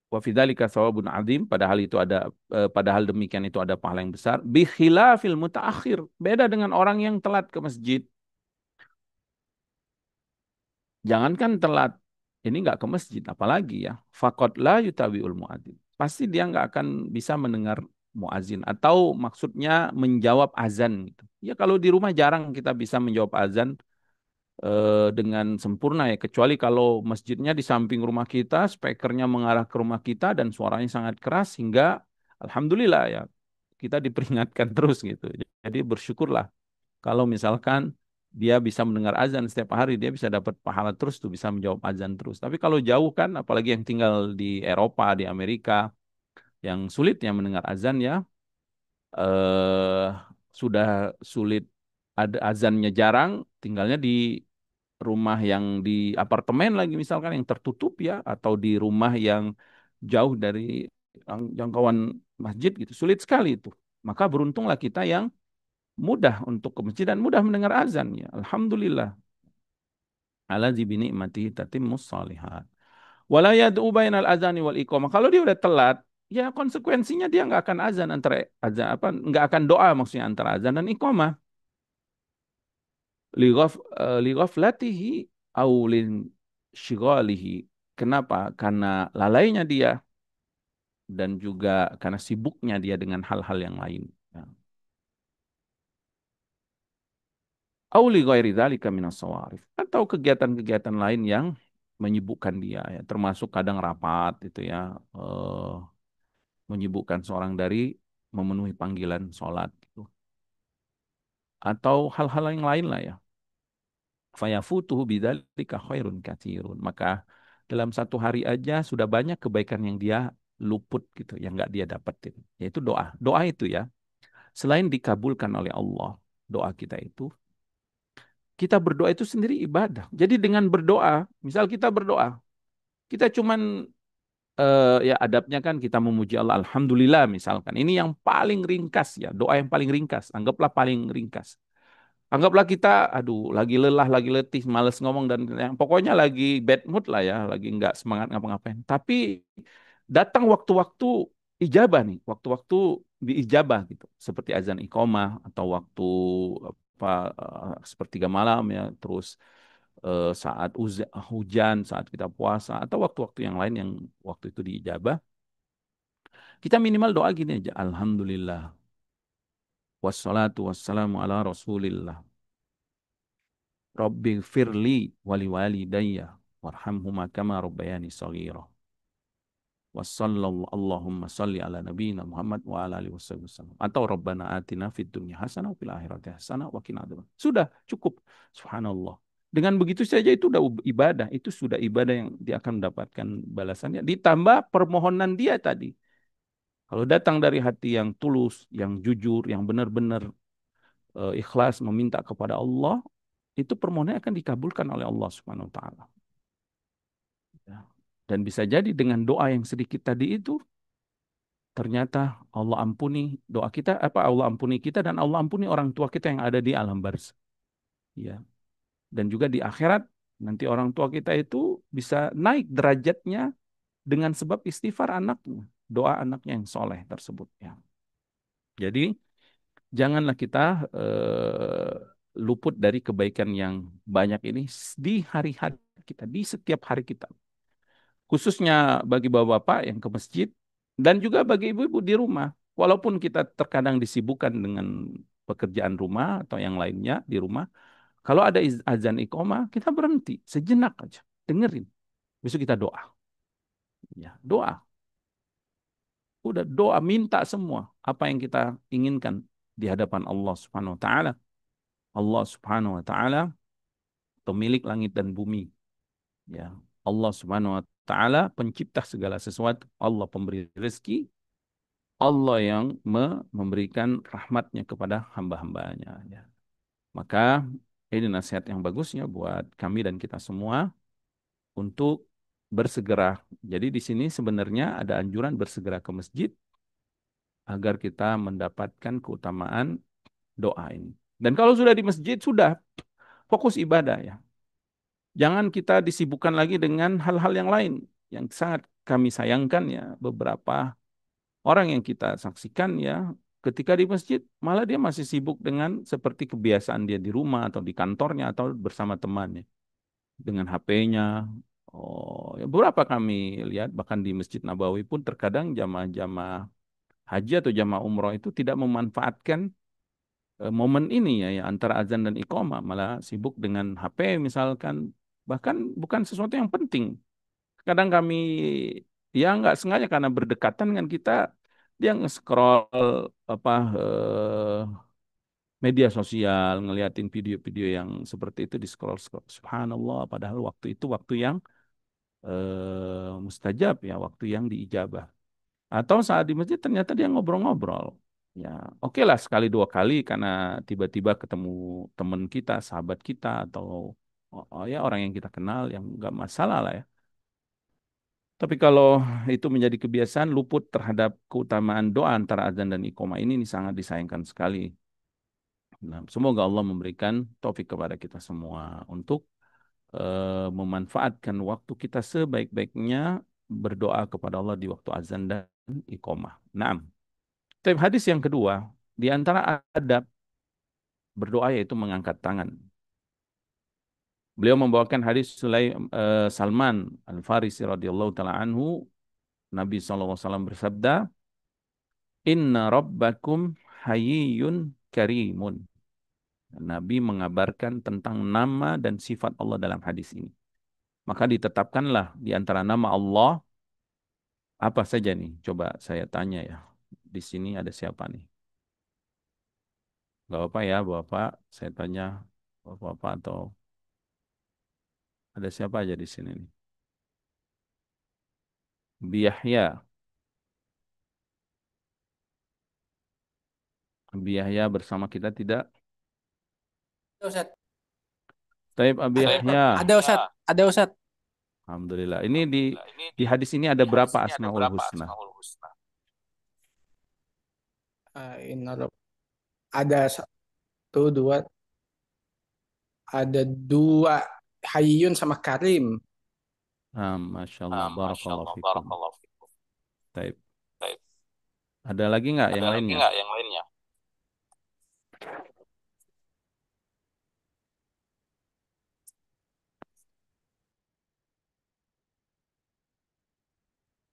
wa fidzalika thawabun adzim, padahal itu ada padahal demikian itu ada pahala yang besar, bi khilafil mutaakhir, beda dengan orang yang telat ke masjid. Jangankan telat, ini nggak ke masjid apalagi ya, faqad la yutabiul muadzin, pasti dia nggak akan bisa mendengar muazin, atau maksudnya menjawab azan gitu. Ya kalau di rumah jarang kita bisa menjawab azan dengan sempurna ya, kecuali kalau masjidnya di samping rumah kita, speakernya mengarah ke rumah kita dan suaranya sangat keras hingga alhamdulillah ya kita diperingatkan terus gitu. Jadi bersyukurlah kalau misalkan dia bisa mendengar azan setiap hari, dia bisa dapat pahala terus tuh, bisa menjawab azan terus. Tapi kalau jauh kan, apalagi yang tinggal di Eropa, di Amerika, yang sulit ya mendengar azan ya, eh, sudah sulit, ada azannya jarang, tinggalnya di rumah yang di apartemen lagi misalkan yang tertutup ya, atau di rumah yang jauh dari jangkauan masjid gitu, sulit sekali itu. Maka beruntunglah kita yang mudah untuk ke masjid dan mudah mendengar azan ya. Alhamdulillah. Ala bi ni'matihi tatimmus shalihat. Wala yad'u bainal azani wal iqamah. Kalau dia udah telat, ya konsekuensinya dia nggak akan azan antara azan apa nggak akan doa maksudnya antara azan dan iqamah. Lighaflatihi au lin syighalihi. Kenapa? Karena lalainya dia dan juga karena sibuknya dia dengan hal-hal yang lain. Ya. Au li ghairi dzalika minas shawarif. Atau kegiatan-kegiatan lain yang menyibukkan dia ya, termasuk kadang rapat itu ya, eh, menyibukkan seorang dari memenuhi panggilan sholat gitu. Atau hal-hal yang lain lah ya. Fayafutuhu bidzalika khairun katsirun. Maka dalam satu hari aja sudah banyak kebaikan yang dia luput gitu, yang nggak dia dapetin. Yaitu doa. Doa itu ya, selain dikabulkan oleh Allah, doa kita itu, kita berdoa itu sendiri ibadah. Jadi dengan berdoa, misal kita berdoa, kita cuman ya adabnya kan kita memuji Allah, Alhamdulillah misalkan. Ini yang paling ringkas ya, doa yang paling ringkas. Anggaplah paling ringkas. Anggaplah kita, aduh, lagi lelah, lagi letih, males ngomong dan yang pokoknya lagi bad mood lah ya, lagi nggak semangat ngapa-ngapain. Tapi datang waktu-waktu ijabah nih, waktu-waktu diijabah gitu, seperti azan iqomah atau waktu apa sepertiga malam ya, terus saat hujan, saat kita puasa atau waktu-waktu yang lain yang waktu itu diijabah, kita minimal doa gini aja, Alhamdulillah, wassalatu wassalamu ala Rasulillah. Rabbi firli wali walidayya warhamhuma kama rabbayani shaghira. Allahumma salli ala nabiyyina Muhammad wa ala alihi wasallam. Atau Rabbana atina fid dunya hasanah wa fil akhirati hasanah wa qina adzabannar. Sudah cukup. Subhanallah. Dengan begitu saja itu sudah ibadah. Itu sudah ibadah yang dia akan mendapatkan balasannya. Ditambah permohonan dia tadi. Kalau datang dari hati yang tulus, yang jujur, yang benar-benar ikhlas meminta kepada Allah, itu permohonannya akan dikabulkan oleh Allah Subhanahu wa taala. Ya. Dan bisa jadi dengan doa yang sedikit tadi itu ternyata Allah ampuni doa kita, apa Allah ampuni kita dan Allah ampuni orang tua kita yang ada di alam barzah. Ya. Dan juga di akhirat nanti orang tua kita itu bisa naik derajatnya dengan sebab istighfar anaknya, doa anaknya yang soleh tersebut. Ya. Jadi janganlah kita eh, luput dari kebaikan yang banyak ini di hari-hari kita, di setiap hari kita. Khususnya bagi bapak-bapak yang ke masjid dan juga bagi ibu-ibu di rumah. Walaupun kita terkadang disibukkan dengan pekerjaan rumah atau yang lainnya di rumah, kalau ada azan iqomah, kita berhenti sejenak aja, dengerin. Besok kita doa, ya doa. Udah doa minta semua apa yang kita inginkan di hadapan Allah Subhanahu Wa Taala. Allah Subhanahu Wa Taala pemilik langit dan bumi. Ya, Allah Subhanahu Wa Taala pencipta segala sesuatu. Allah pemberi rezeki. Allah yang memberikan rahmatnya kepada hamba-hambanya. Ya. Maka ini nasihat yang bagusnya buat kami dan kita semua untuk bersegera. Jadi di sini sebenarnya ada anjuran bersegera ke masjid agar kita mendapatkan keutamaan doa ini. Dan kalau sudah di masjid, sudah fokus ibadah ya. Jangan kita disibukkan lagi dengan hal-hal yang lain. Yang sangat kami sayangkan ya, beberapa orang yang kita saksikan ya, ketika di masjid malah dia masih sibuk dengan seperti kebiasaan dia di rumah atau di kantornya atau bersama temannya dengan HP-nya. Oh, ya beberapa kami lihat bahkan di Masjid Nabawi pun terkadang jamaah-jamaah haji atau jamaah umroh itu tidak memanfaatkan momen ini ya, ya antara azan dan iqamah, malah sibuk dengan HP misalkan, bahkan bukan sesuatu yang penting. Kadang kami ya nggak sengaja karena berdekatan dengan kita, dia nge-scroll apa media sosial, ngeliatin video-video yang seperti itu di scroll-scroll. Subhanallah, padahal waktu itu waktu yang mustajab ya, waktu yang diijabah. Atau saat di masjid ternyata dia ngobrol-ngobrol. Ya, oke lah sekali dua kali karena tiba-tiba ketemu teman kita, sahabat kita atau ya orang yang kita kenal yang nggak masalah lah ya. Tapi kalau itu menjadi kebiasaan luput terhadap keutamaan doa antara azan dan iqomah ini sangat disayangkan sekali. Nah, semoga Allah memberikan taufik kepada kita semua untuk memanfaatkan waktu kita sebaik-baiknya berdoa kepada Allah di waktu azan dan iqamah. Nah, tapi hadis yang kedua, di antara adab berdoa yaitu mengangkat tangan. Beliau membawakan hadis Salman Al-Farisi radhiyallahu taala anhu, Nabi SAW bersabda, "Inna rabbakum hayyun karimun." Nabi mengabarkan tentang nama dan sifat Allah dalam hadis ini. Maka ditetapkanlah di antara nama Allah apa saja nih? Coba saya tanya ya. Di sini ada siapa nih? Gak apa ya, Bapak. Saya tanya Bapak atau ada siapa aja di sini nih? Biyahya. Biyahya bersama kita tidak? Ada Ustaz. Taib Abi Yahya. Ada Ustaz. Ada Ustaz. Alhamdulillah. Ini di hadis ini ada berapa Asmaul Husna? Ada satu, dua, ada dua, Hayyun sama Karim. Masya Allah. Barakallahu fikum. Taib. Ada lagi nggak yang lainnya?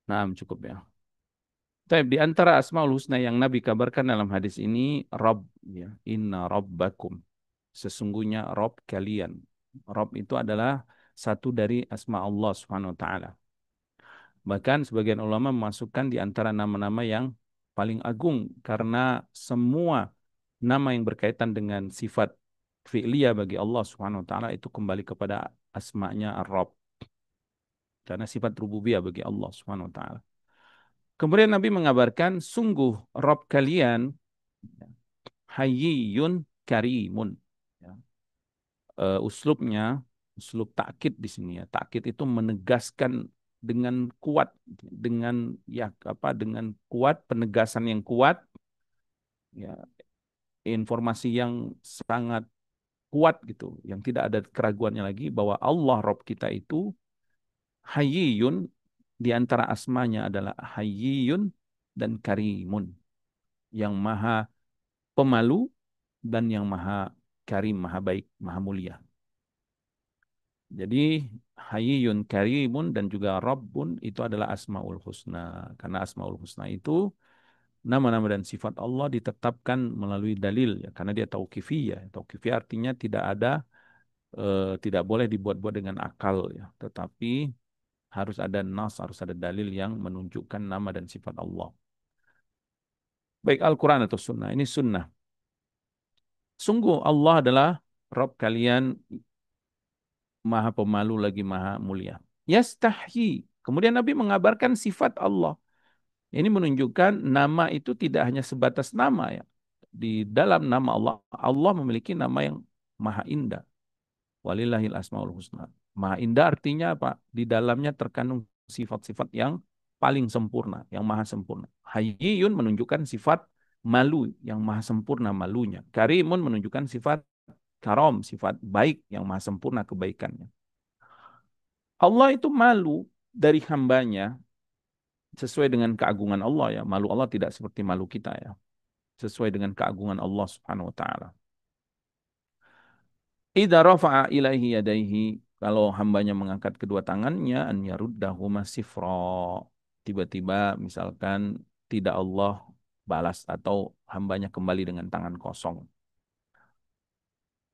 Nah, cukup ya. Taib, di antara Asmaul Husna yang Nabi kabarkan dalam hadis ini, Rabb, ya. Inna Rabbakum. Sesungguhnya Rabb kalian. Rabb itu adalah satu dari Asma Allah Subhanahu wa Ta'ala. Bahkan sebagian ulama memasukkan di antara nama-nama yang paling agung karena semua nama yang berkaitan dengan sifat fi'liyah bagi Allah Subhanahu wa taala itu kembali kepada asma'nya Ar-Rabb. Karena sifat rububiyah bagi Allah Subhanahu wa taala. Kemudian Nabi mengabarkan sungguh Rabb kalian hayyun karimun. Ya. Uslubnya uslub takkid di sini ya. Takkid itu menegaskan dengan kuat, dengan ya apa dengan kuat, penegasan yang kuat, ya informasi yang sangat kuat gitu, yang tidak ada keraguannya lagi bahwa Allah Rabb kita itu Hayyun, di antara asmanya adalah Hayyun dan Karimun, yang maha pemalu dan yang maha karim, maha baik, maha mulia. Jadi Hayyun, Karimun dan juga Rabbun itu adalah Asmaul Husna. Karena Asmaul Husna itu nama-nama dan sifat Allah ditetapkan melalui dalil ya, karena dia tauqifiyah. Tauqifiyah artinya tidak boleh dibuat-buat dengan akal ya, tetapi harus ada nas, harus ada dalil yang menunjukkan nama dan sifat Allah. Baik Al-Quran atau Sunnah. Ini Sunnah. Sungguh Allah adalah Rabb kalian maha pemalu lagi maha mulia. Yastahyi. Kemudian Nabi mengabarkan sifat Allah. Ini menunjukkan nama itu tidak hanya sebatas nama ya. Di dalam nama Allah, Allah memiliki nama yang maha indah. Walillahil asmaul husna. Maha indah artinya apa? Di dalamnya terkandung sifat-sifat yang paling sempurna, yang maha sempurna. Hayyun menunjukkan sifat malu, yang maha sempurna malunya. Karimun menunjukkan sifat karom, sifat baik, yang maha sempurna kebaikannya. Allah itu malu dari hambanya sesuai dengan keagungan Allah ya. Malu Allah tidak seperti malu kita ya. Sesuai dengan keagungan Allah Subhanahu wa taala. Idza rafa'a ilaihi yadaihi, kalau hambanya mengangkat kedua tangannya, an yaruddahuma sifra. Tiba-tiba misalkan tidak Allah balas atau hambanya kembali dengan tangan kosong.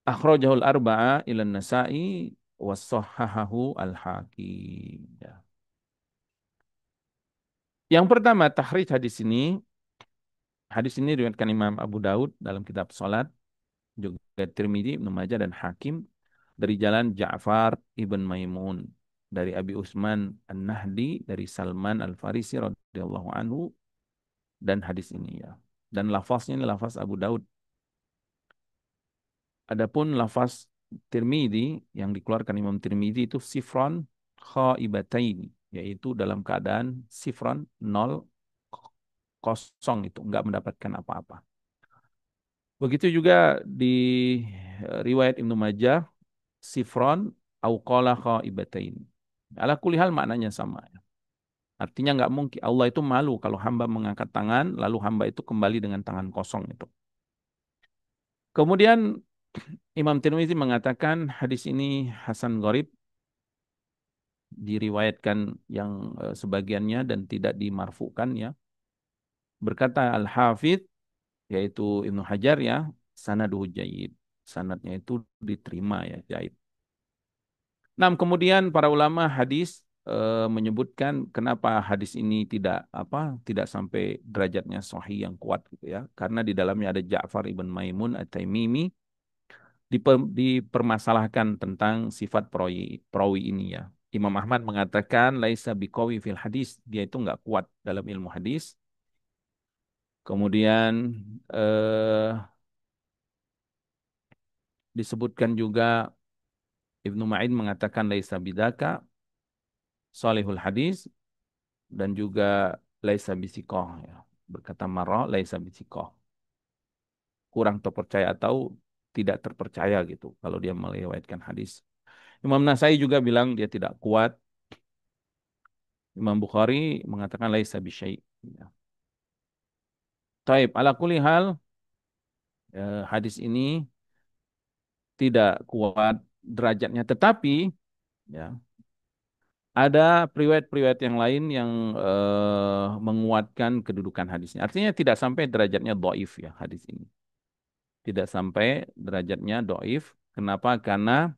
Akhrajahul arba'a ilan nasa'i was-sahhahahu al-hakim. Ya. Yang pertama, tahrij hadis ini diriwayatkan Imam Abu Daud dalam kitab salat, juga Tirmidzi, Ibnu Majah dan Hakim dari jalan Ja'far ibn Maimun, dari Abi Utsman An-Nahdi, dari Salman Al-Farisi radhiyallahu anhu, dan hadis ini ya. Dan lafaznya ini lafaz Abu Daud. Adapun lafaz Tirmidzi yang dikeluarkan Imam Tirmidzi itu sifron khaibatain, yaitu dalam keadaan sifron nol, kosong, itu enggak mendapatkan apa-apa. Begitu juga di riwayat Ibnu Majah, sifron au qala khaibatain. Ala kulli hal maknanya sama. Artinya nggak mungkin Allah itu malu kalau hamba mengangkat tangan lalu hamba itu kembali dengan tangan kosong itu. Kemudian Imam Tirmizi mengatakan hadis ini hasan gharib, diriwayatkan yang sebagiannya dan tidak dimarfukan ya. Berkata Al-Hafidz yaitu Ibnu Hajar ya, sanaduhu jayyid. Sanadnya itu diterima ya, jayyid. Nah, kemudian para ulama hadis menyebutkan kenapa hadis ini tidak sampai derajatnya sahih yang kuat gitu ya. Karena di dalamnya ada Ja'far ibn Maimun At-Taimimi dipermasalahkan tentang sifat perawi ini ya. Imam Ahmad mengatakan laisa biqawi fil hadis, dia itu nggak kuat dalam ilmu hadis. Kemudian eh, disebutkan juga Ibnu Ma'in mengatakan laisa bidaka salihul hadis dan juga laisa bisikoh ya. Berkata Marra laisa bisikoh. Kurang terpercaya atau tidak terpercaya gitu kalau dia meriwayatkan hadis. Imam Nasai juga bilang dia tidak kuat. Imam Bukhari mengatakan laisa bisyai. Ya. Taib, ala kulli hal hadis ini tidak kuat derajatnya, tetapi ya ada periwayat-periwayat yang lain yang menguatkan kedudukan hadisnya. Artinya tidak sampai derajatnya doif ya hadis ini. Tidak sampai derajatnya doif. Kenapa? Karena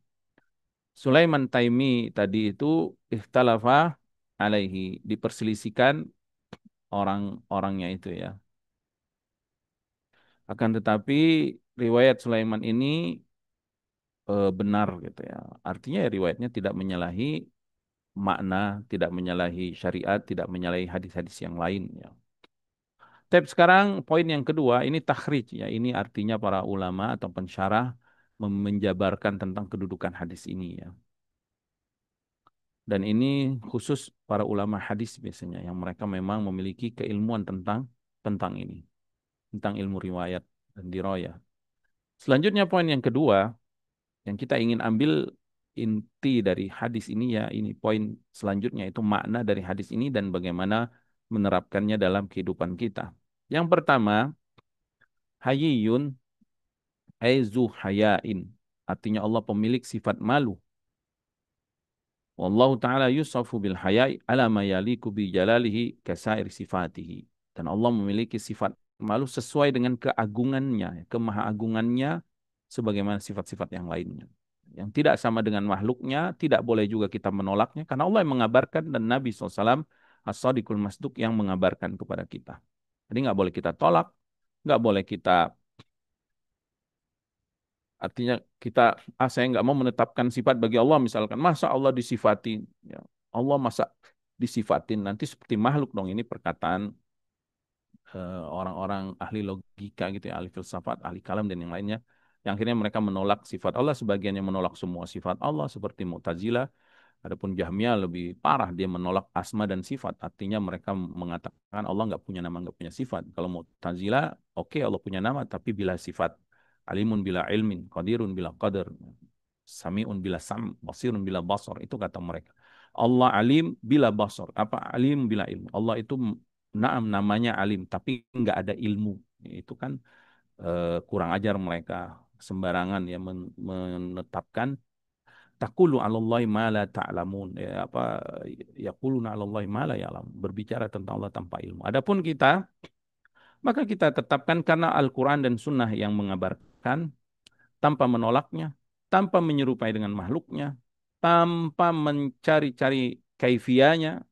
Sulaiman Taimi tadi itu ikhtalafa alaihi, diperselisihkan orang-orangnya itu ya. Akan tetapi riwayat Sulaiman ini benar gitu ya. Artinya ya, riwayatnya tidak menyalahi makna, tidak menyalahi syariat, tidak menyalahi hadis-hadis yang lain ya. Tapi sekarang poin yang kedua ini takhrij ya. Ini artinya para ulama atau pensyarah menjabarkan tentang kedudukan hadis ini ya. Dan ini khusus para ulama hadis biasanya yang mereka memang memiliki keilmuan tentang ini, tentang ilmu riwayat dan dirayah. Selanjutnya poin yang kedua yang kita ingin ambil inti dari hadis ini ya, ini poin selanjutnya itu makna dari hadis ini dan bagaimana menerapkannya dalam kehidupan kita. Yang pertama, hayyun aizu hayain. Artinya Allah pemilik sifat malu. Wallahu ta'ala yusafu bil haya'i ala ma yaliku bi jalalihi kasair sifatihi. Dan Allah memiliki sifat malu sesuai dengan keagungannya, kemahaagungannya sebagaimana sifat-sifat yang lainnya. Yang tidak sama dengan makhluknya, tidak boleh juga kita menolaknya karena Allah yang mengabarkan dan Nabi SAW as-sadiqul masduq yang mengabarkan kepada kita. Jadi nggak boleh kita tolak, nggak boleh kita artinya kita, saya nggak mau menetapkan sifat bagi Allah misalkan. Masa Allah disifatin? Ya. Allah masa disifatin? Nanti seperti makhluk dong. Ini perkataan orang-orang ahli logika gitu ya, ahli filsafat, ahli kalam dan yang lainnya. Yang akhirnya mereka menolak sifat Allah. Sebagian yang menolak semua sifat Allah seperti Mu'tazilah. Adapun Jahmiyah lebih parah, dia menolak asma dan sifat. Artinya mereka mengatakan Allah nggak punya nama, nggak punya sifat. Kalau Mu'tazilah, oke Allah punya nama, tapi bila sifat. Alimun bila ilmin, qadirun bila qadar, sami'un bila basirun bila basar. Itu kata mereka. Allah alim bila basar. Apa alim bila ilmu? Allah itu namanya alim, tapi nggak ada ilmu. Itu kan kurang ajar mereka. Sembarangan ya menetapkan Taqulu 'alallahi ma la ta'lamun. Ya, yaquluna 'alallahi ma la ya'lam. Berbicara tentang Allah tanpa ilmu. Adapun kita, maka kita tetapkan karena Al-Qur'an dan Sunnah yang mengabarkan tanpa menolaknya, tanpa menyerupai dengan makhluknya, tanpa mencari-cari kaifiahnya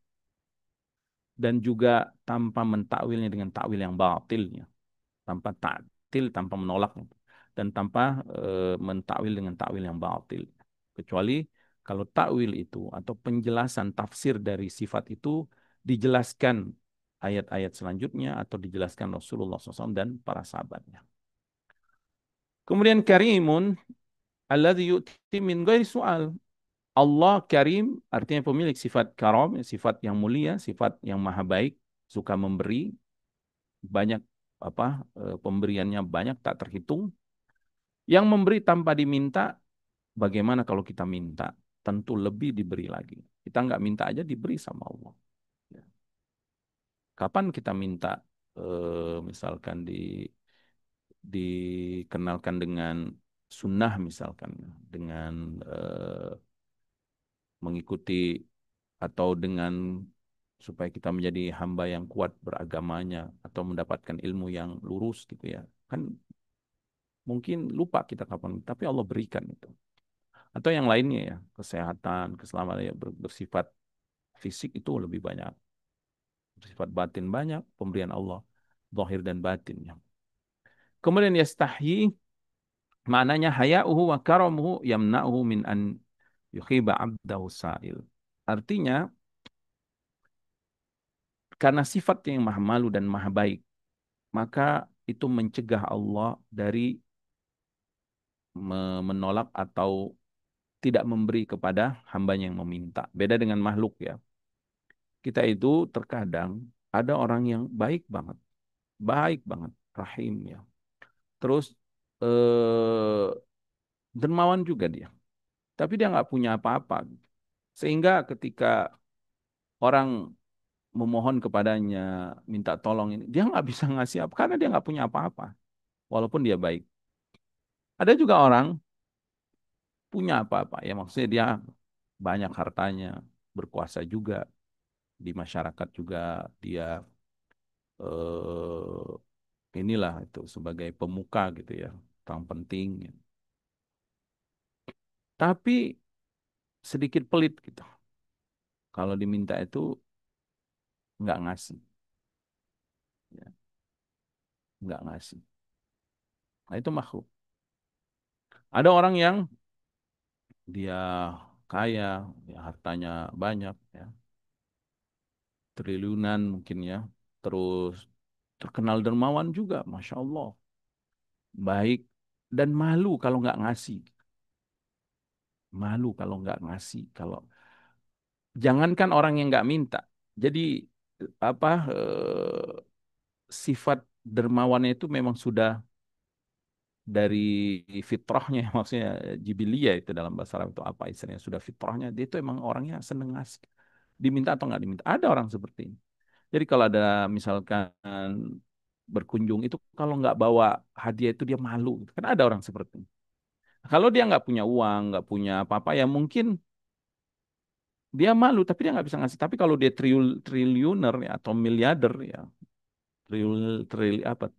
dan juga tanpa mentakwilnya dengan takwil yang batilnya, tanpa ta'til, tanpa menolaknya dan tanpa mentakwil dengan takwil yang batil. Kecuali kalau takwil itu atau penjelasan tafsir dari sifat itu dijelaskan ayat-ayat selanjutnya atau dijelaskan Rasulullah SAW dan para sahabatnya. Kemudian karimun alladzi yu'ti min ghairi su'al. Allah karim artinya pemilik sifat karam, sifat yang mulia, sifat yang maha baik, suka memberi, banyak pemberiannya banyak tak terhitung. Yang memberi tanpa diminta, bagaimana kalau kita minta? Tentu lebih diberi lagi. Kita nggak minta aja diberi sama Allah. Ya. Kapan kita minta, misalkan dikenalkan dengan sunnah misalkan, dengan mengikuti atau dengan supaya kita menjadi hamba yang kuat beragamanya atau mendapatkan ilmu yang lurus gitu ya. Kan mungkin lupa kita kapan, tapi Allah berikan itu. Atau yang lainnya ya, kesehatan, keselamatan ya bersifat fisik itu lebih banyak. Bersifat batin banyak, pemberian Allah, zahir dan batinnya. Kemudian yastahyi, maknanya haya'uhu wa karamuhu yamna'uhu min an yukhiba abdahu sa'il. Artinya, karena sifatnya yang maha malu dan maha baik, maka itu mencegah Allah dari menolak atau tidak memberi kepada hambanya yang meminta. Beda dengan makhluk ya. Kita itu terkadang ada orang yang baik banget, rahim ya. Terus eh, dermawan juga dia, tapi dia nggak punya apa-apa. Sehingga ketika orang memohon kepadanya, minta tolong ini, dia nggak bisa ngasih apa, karena dia nggak punya apa-apa, walaupun dia baik. Ada juga orang punya apa-apa, ya maksudnya dia banyak hartanya, berkuasa juga di masyarakat juga, dia inilah itu sebagai pemuka gitu ya, orang penting. Ya. Tapi sedikit pelit gitu. Kalau diminta itu nggak ngasih, ya, nggak ngasih. Nah itu makhluk. Ada orang yang dia kaya, ya, hartanya banyak, ya, triliunan mungkin ya, terus terkenal dermawan juga, masya Allah, baik dan malu kalau nggak ngasih, malu kalau nggak ngasih, kalau jangankan orang yang nggak minta, jadi apa sifat dermawannya itu memang sudah dari fitrahnya, maksudnya jibiliyah itu dalam bahasa Arab itu apa istilahnya, sudah fitrahnya dia itu emang orangnya seneng ngasih, diminta atau nggak diminta. Ada orang seperti ini. Jadi kalau ada misalkan berkunjung itu kalau nggak bawa hadiah itu dia malu. Kan ada orang seperti ini. Kalau dia nggak punya uang, nggak punya apa-apa ya mungkin dia malu, tapi dia nggak bisa ngasih. Tapi kalau dia triliuner ya, atau miliarder ya,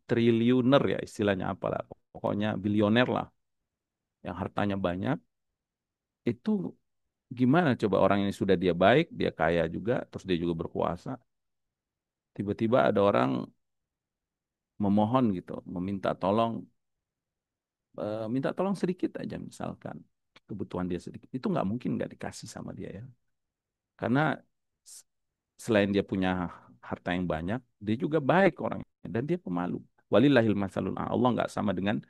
triliuner ya istilahnya apalah, pokoknya bilioner lah, yang hartanya banyak, itu gimana coba orang ini sudah dia baik, dia kaya juga, terus dia juga berkuasa. Tiba-tiba ada orang memohon gitu, meminta tolong, minta tolong sedikit aja misalkan, kebutuhan dia sedikit, itu nggak mungkin nggak dikasih sama dia ya. Karena s- selain dia punya harta yang banyak, dia juga baik orangnya dan dia pemalu. Walillahil masalul a'la. Allah nggak sama dengan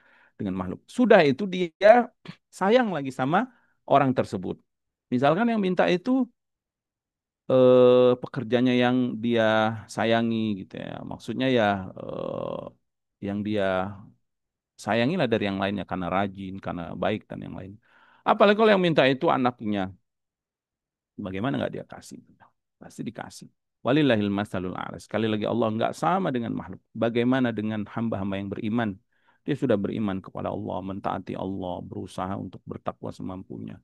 makhluk. Sudah itu dia sayang lagi sama orang tersebut. Misalkan yang minta itu pekerjanya yang dia sayangi gitu ya. Maksudnya ya yang dia sayangilah dari yang lainnya karena rajin, karena baik dan yang lain. Apalagi kalau yang minta itu anaknya, bagaimana nggak dia kasih? Pasti dikasih. Walillahil masalul a'la. Sekali lagi Allah nggak sama dengan makhluk. Bagaimana dengan hamba-hamba yang beriman? Dia sudah beriman kepada Allah, mentaati Allah, berusaha untuk bertakwa semampunya.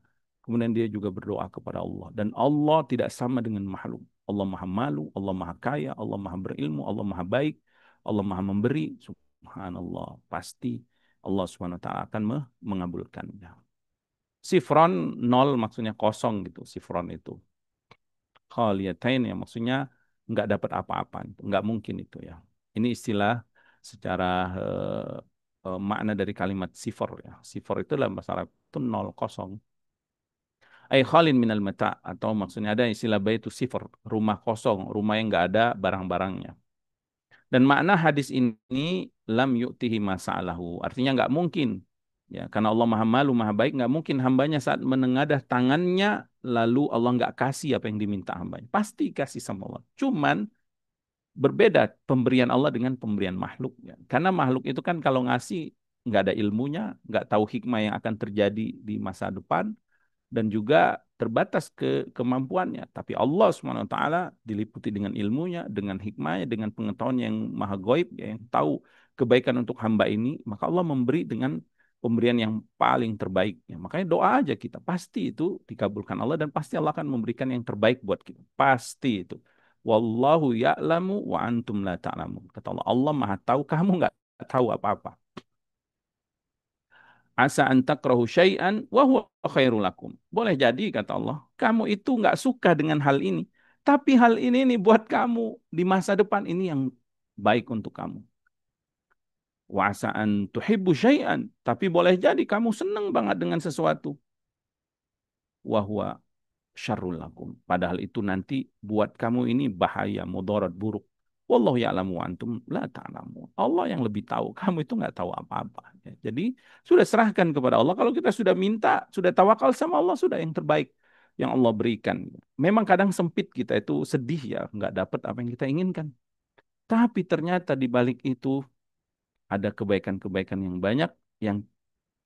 Kemudian dia juga berdoa kepada Allah. Dan Allah tidak sama dengan makhluk. Allah maha malu, Allah maha kaya, Allah maha berilmu, Allah maha baik, Allah maha memberi. Subhanallah. Pasti Allah Subhanahu wa taala akan mengabulkannya. Sifron nol maksudnya kosong gitu. Sifron itu khaliyatain ya maksudnya nggak dapat apa-apa, nggak mungkin itu ya. Ini istilah secara makna dari kalimat sifar ya. Sifar itu dalam bahasa Arab itu nol kosong. Ay khalin minal mata, atau maksudnya ada istilah baitu sifar, rumah kosong, rumah yang nggak ada barang-barangnya. Dan makna hadis ini lam yu'tihi masa'alahu, artinya nggak mungkin. Ya, karena Allah Maha Malu, Maha Baik, nggak mungkin hambanya saat menengadah tangannya lalu Allah nggak kasih apa yang diminta hambanya. Pasti kasih sama Allah. Cuman Berbeda pemberian Allah dengan pemberian makhluk. Ya. Karena makhluk itu kan kalau ngasih nggak ada ilmunya, nggak tahu hikmah yang akan terjadi di masa depan, dan juga terbatas kemampuannya. Tapi Allah Subhanahu wa taala diliputi dengan ilmunya, dengan hikmahnya, dengan pengetahuan yang maha gaib, ya, yang tahu kebaikan untuk hamba ini, maka Allah memberi dengan pemberian yang paling terbaik. Ya, makanya doa aja kita, pasti itu dikabulkan Allah dan pasti Allah akan memberikan yang terbaik buat kita. Pasti itu. Wallahu ya'lamu wa antum la ta'lamun. Kata Allah, Allah Maha tahu, kamu nggak tahu apa-apa. Asa an takrahu syai'an wa huwa khairul lakum. Boleh jadi kata Allah, kamu itu nggak suka dengan hal ini, tapi hal ini nih buat kamu di masa depan ini yang baik untuk kamu. Wa asa an tuhibbu syai'an, tapi boleh jadi kamu senang banget dengan sesuatu. Wa huwa syarrul lakum. Padahal itu nanti buat kamu ini bahaya, mudarat, buruk. Wallahu ya'lamu wa antum la ta'lamu. Allah yang lebih tahu. Kamu itu nggak tahu apa-apa. Ya, jadi sudah serahkan kepada Allah. Kalau kita sudah minta, sudah tawakal sama Allah, sudah yang terbaik yang Allah berikan. Memang kadang sempit kita itu sedih ya, nggak dapat apa yang kita inginkan. Tapi ternyata di balik itu ada kebaikan-kebaikan yang banyak yang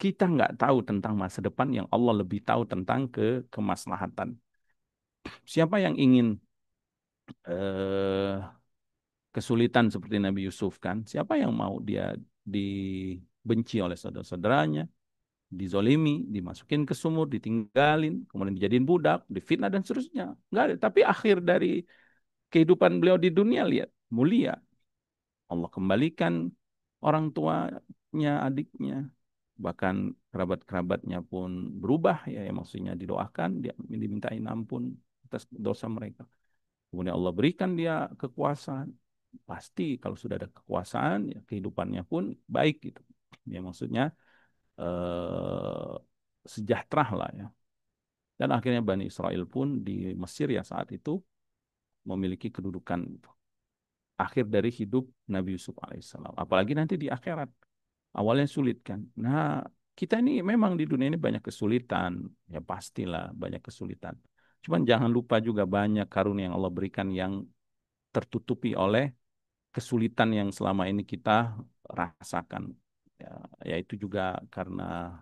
kita nggak tahu tentang masa depan yang Allah lebih tahu tentang kemaslahatan. Siapa yang ingin eh, kesulitan seperti Nabi Yusuf kan? Siapa yang mau dia dibenci oleh saudara-saudaranya, dizolimi, dimasukin ke sumur, ditinggalin, kemudian dijadiin budak, difitnah dan seterusnya? Enggak ada. Tapi akhir dari kehidupan beliau di dunia lihat mulia. Allah kembalikan orang tuanya, adiknya, bahkan kerabat-kerabatnya pun berubah ya, yang maksudnya didoakan, dia dimintain ampun atas dosa mereka. Kemudian Allah berikan dia kekuasaan. Pasti kalau sudah ada kekuasaan, ya kehidupannya pun baik gitu. Ya maksudnya eh, sejahtera lah ya. Dan akhirnya Bani Israel pun di Mesir ya saat itu memiliki kedudukan akhir dari hidup Nabi Yusuf alaihissalam. Apalagi nanti di akhirat. Awalnya sulit kan. Nah, kita ini memang di dunia ini banyak kesulitan. Ya pastilah banyak kesulitan. Cuman jangan lupa juga banyak karunia yang Allah berikan yang tertutupi oleh kesulitan yang selama ini kita rasakan. Ya, yaitu juga karena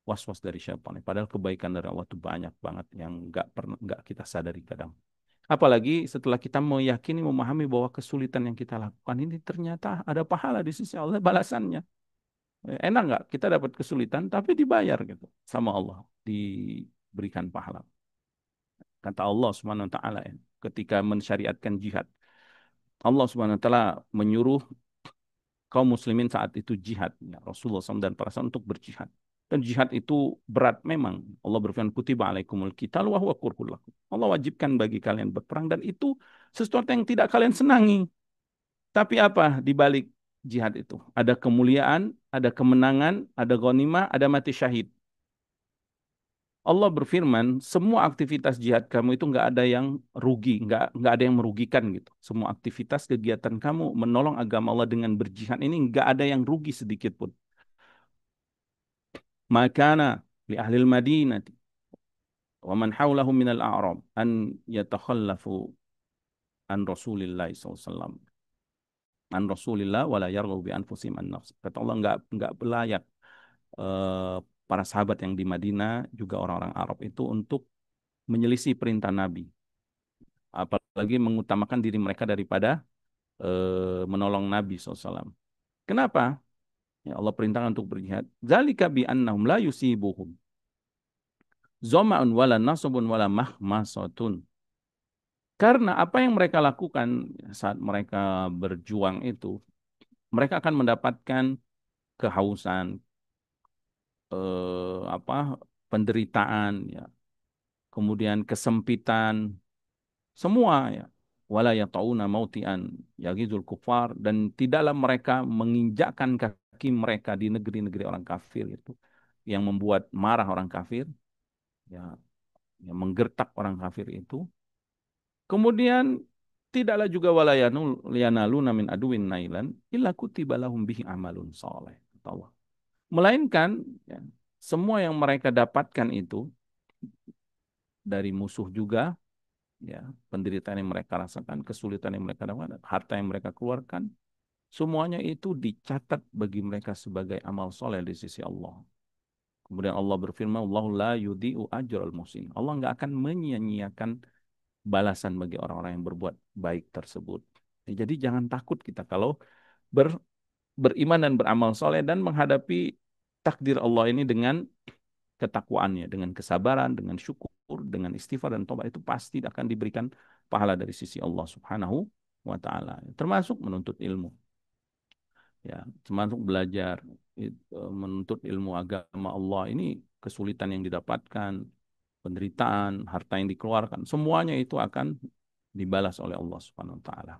was-was dari syaitan. Padahal kebaikan dari Allah itu banyak banget yang nggak kita sadari kadang. Apalagi setelah kita meyakini, memahami bahwa kesulitan yang kita lakukan ini ternyata ada pahala di sisi Allah balasannya. Enak nggak kita dapat kesulitan tapi dibayar gitu sama Allah, diberikan pahala. Kata Allah Subhanahu wa taala ya, ketika mensyariatkan jihad. Allah Subhanahu wa taala menyuruh kaum muslimin saat itu jihad. Ya, Rasulullah SAW dan para sahabat untuk berjihad. Dan jihad itu berat memang. Allah berfirman, kutiba alaikumul qital wa huwa kurhul lakum. Allah wajibkan bagi kalian berperang dan itu sesuatu yang tidak kalian senangi. Tapi apa di balik jihad itu? Ada kemuliaan, ada kemenangan, ada ghanimah, ada mati syahid. Allah berfirman, semua aktivitas jihad kamu itu nggak ada yang rugi, nggak ada yang merugikan gitu. Semua aktivitas kegiatan kamu menolong agama Allah dengan berjihad ini nggak ada yang rugi sedikit pun. Makana li ahlil madinati wa man hawlahum minal a'rab an yatakhallafu an Rasulillah SAW. An Rasulillah wala yarghabu bi anfusihim an nafs. Kata Allah nggak belayak eh, para sahabat yang di Madinah juga orang-orang Arab itu untuk menyelisih perintah Nabi, apalagi mengutamakan diri mereka daripada menolong Nabi SAW. Kenapa? Ya Allah perintahkan untuk berjihad. Zalika bi annahum la yusibuhum zama'un wala nasabun wala mahmasatun. Karena apa yang mereka lakukan saat mereka berjuang itu, mereka akan mendapatkan kehausan, apa penderitaan, ya, kemudian kesempitan, semua ya. Wala yata'una mautian yaghizul kufar, dan tidaklah mereka menginjakkan kaki mereka di negeri-negeri orang kafir itu yang membuat marah orang kafir, ya, yang menggertak orang kafir itu. Kemudian tidaklah juga wala yanaluna min aduwin nailan illa kutiba lahum bihi amalun saleh, kata Allah. Melainkan ya, semua yang mereka dapatkan itu dari musuh juga ya, penderitaan yang mereka rasakan, kesulitan yang mereka dapatkan, harta yang mereka keluarkan, semuanya itu dicatat bagi mereka sebagai amal soleh di sisi Allah. Kemudian Allah berfirman, Allahu la yudhi'u ajral muhsin. Allah nggak akan menyia-nyiakan balasan bagi orang-orang yang berbuat baik tersebut. Jadi jangan takut kita kalau beriman dan beramal soleh dan menghadapi takdir Allah ini dengan ketakwaannya, dengan kesabaran, dengan syukur, dengan istighfar dan tobat, itu pasti akan diberikan pahala dari sisi Allah Subhanahu wa taala. Termasuk menuntut ilmu. Ya, termasuk belajar menuntut ilmu agama Allah ini, kesulitan yang didapatkan, penderitaan, harta yang dikeluarkan, semuanya itu akan dibalas oleh Allah Subhanahu wa taala.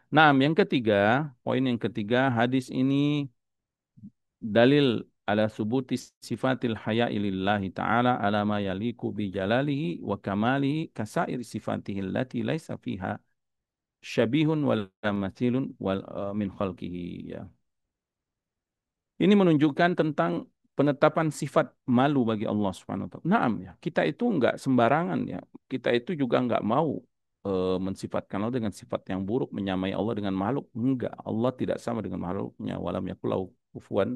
Nah, yang ketiga, poin yang ketiga, hadis ini dalil ala subuti sifatil haya'i lillahi ta'ala ala ma yaliku bi jalalihi wa kamalihi kasairi sifatihi allati laisa fiha syabihun wal mathilun wal min khalqihi, ya. Ini menunjukkan tentang penetapan sifat malu bagi Allah Subhanahu wa taala. Naam, ya, kita itu enggak sembarangan, ya. Kita itu juga enggak mau mensifatkan Allah dengan sifat yang buruk, menyamai Allah dengan makhluk. Enggak, Allah tidak sama dengan makhluknya. Walam yakul lahu kufuwan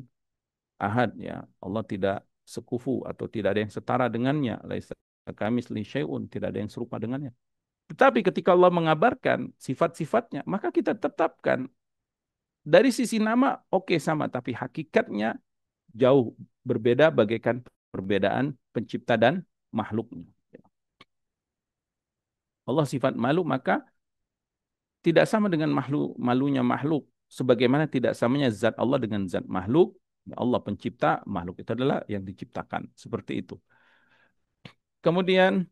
ahad, ya. Allah tidak sekufu atau tidak ada yang setara dengannya. Laisa kamitslihi syai'un, tidak ada yang serupa dengannya. Tetapi ketika Allah mengabarkan sifat-sifatnya, maka kita tetapkan dari sisi nama oke sama, tapi hakikatnya jauh berbeda bagaikan perbedaan pencipta dan makhluknya. Allah sifat malu, maka tidak sama dengan malunya makhluk. Sebagaimana tidak samanya zat Allah dengan zat makhluk. Allah pencipta, makhluk itu adalah yang diciptakan. Seperti itu. Kemudian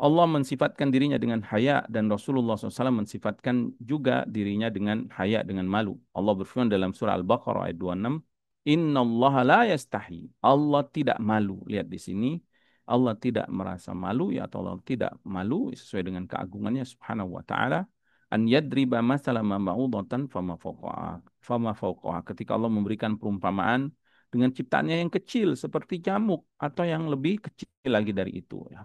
Allah mensifatkan dirinya dengan haya dan Rasulullah SAW mensifatkan juga dirinya dengan haya, dengan malu. Allah berfirman dalam surah Al-Baqarah ayat 26, Innallaha la yastahi. Allah tidak malu. Lihat di sini, Allah tidak merasa malu, ya, atau Allah tidak malu sesuai dengan keagungannya subhanahu wa ta'ala. An yadriba masalan ma ba'udatan fama fawqaha. Ketika Allah memberikan perumpamaan dengan ciptaannya yang kecil seperti nyamuk atau yang lebih kecil lagi dari itu, ya.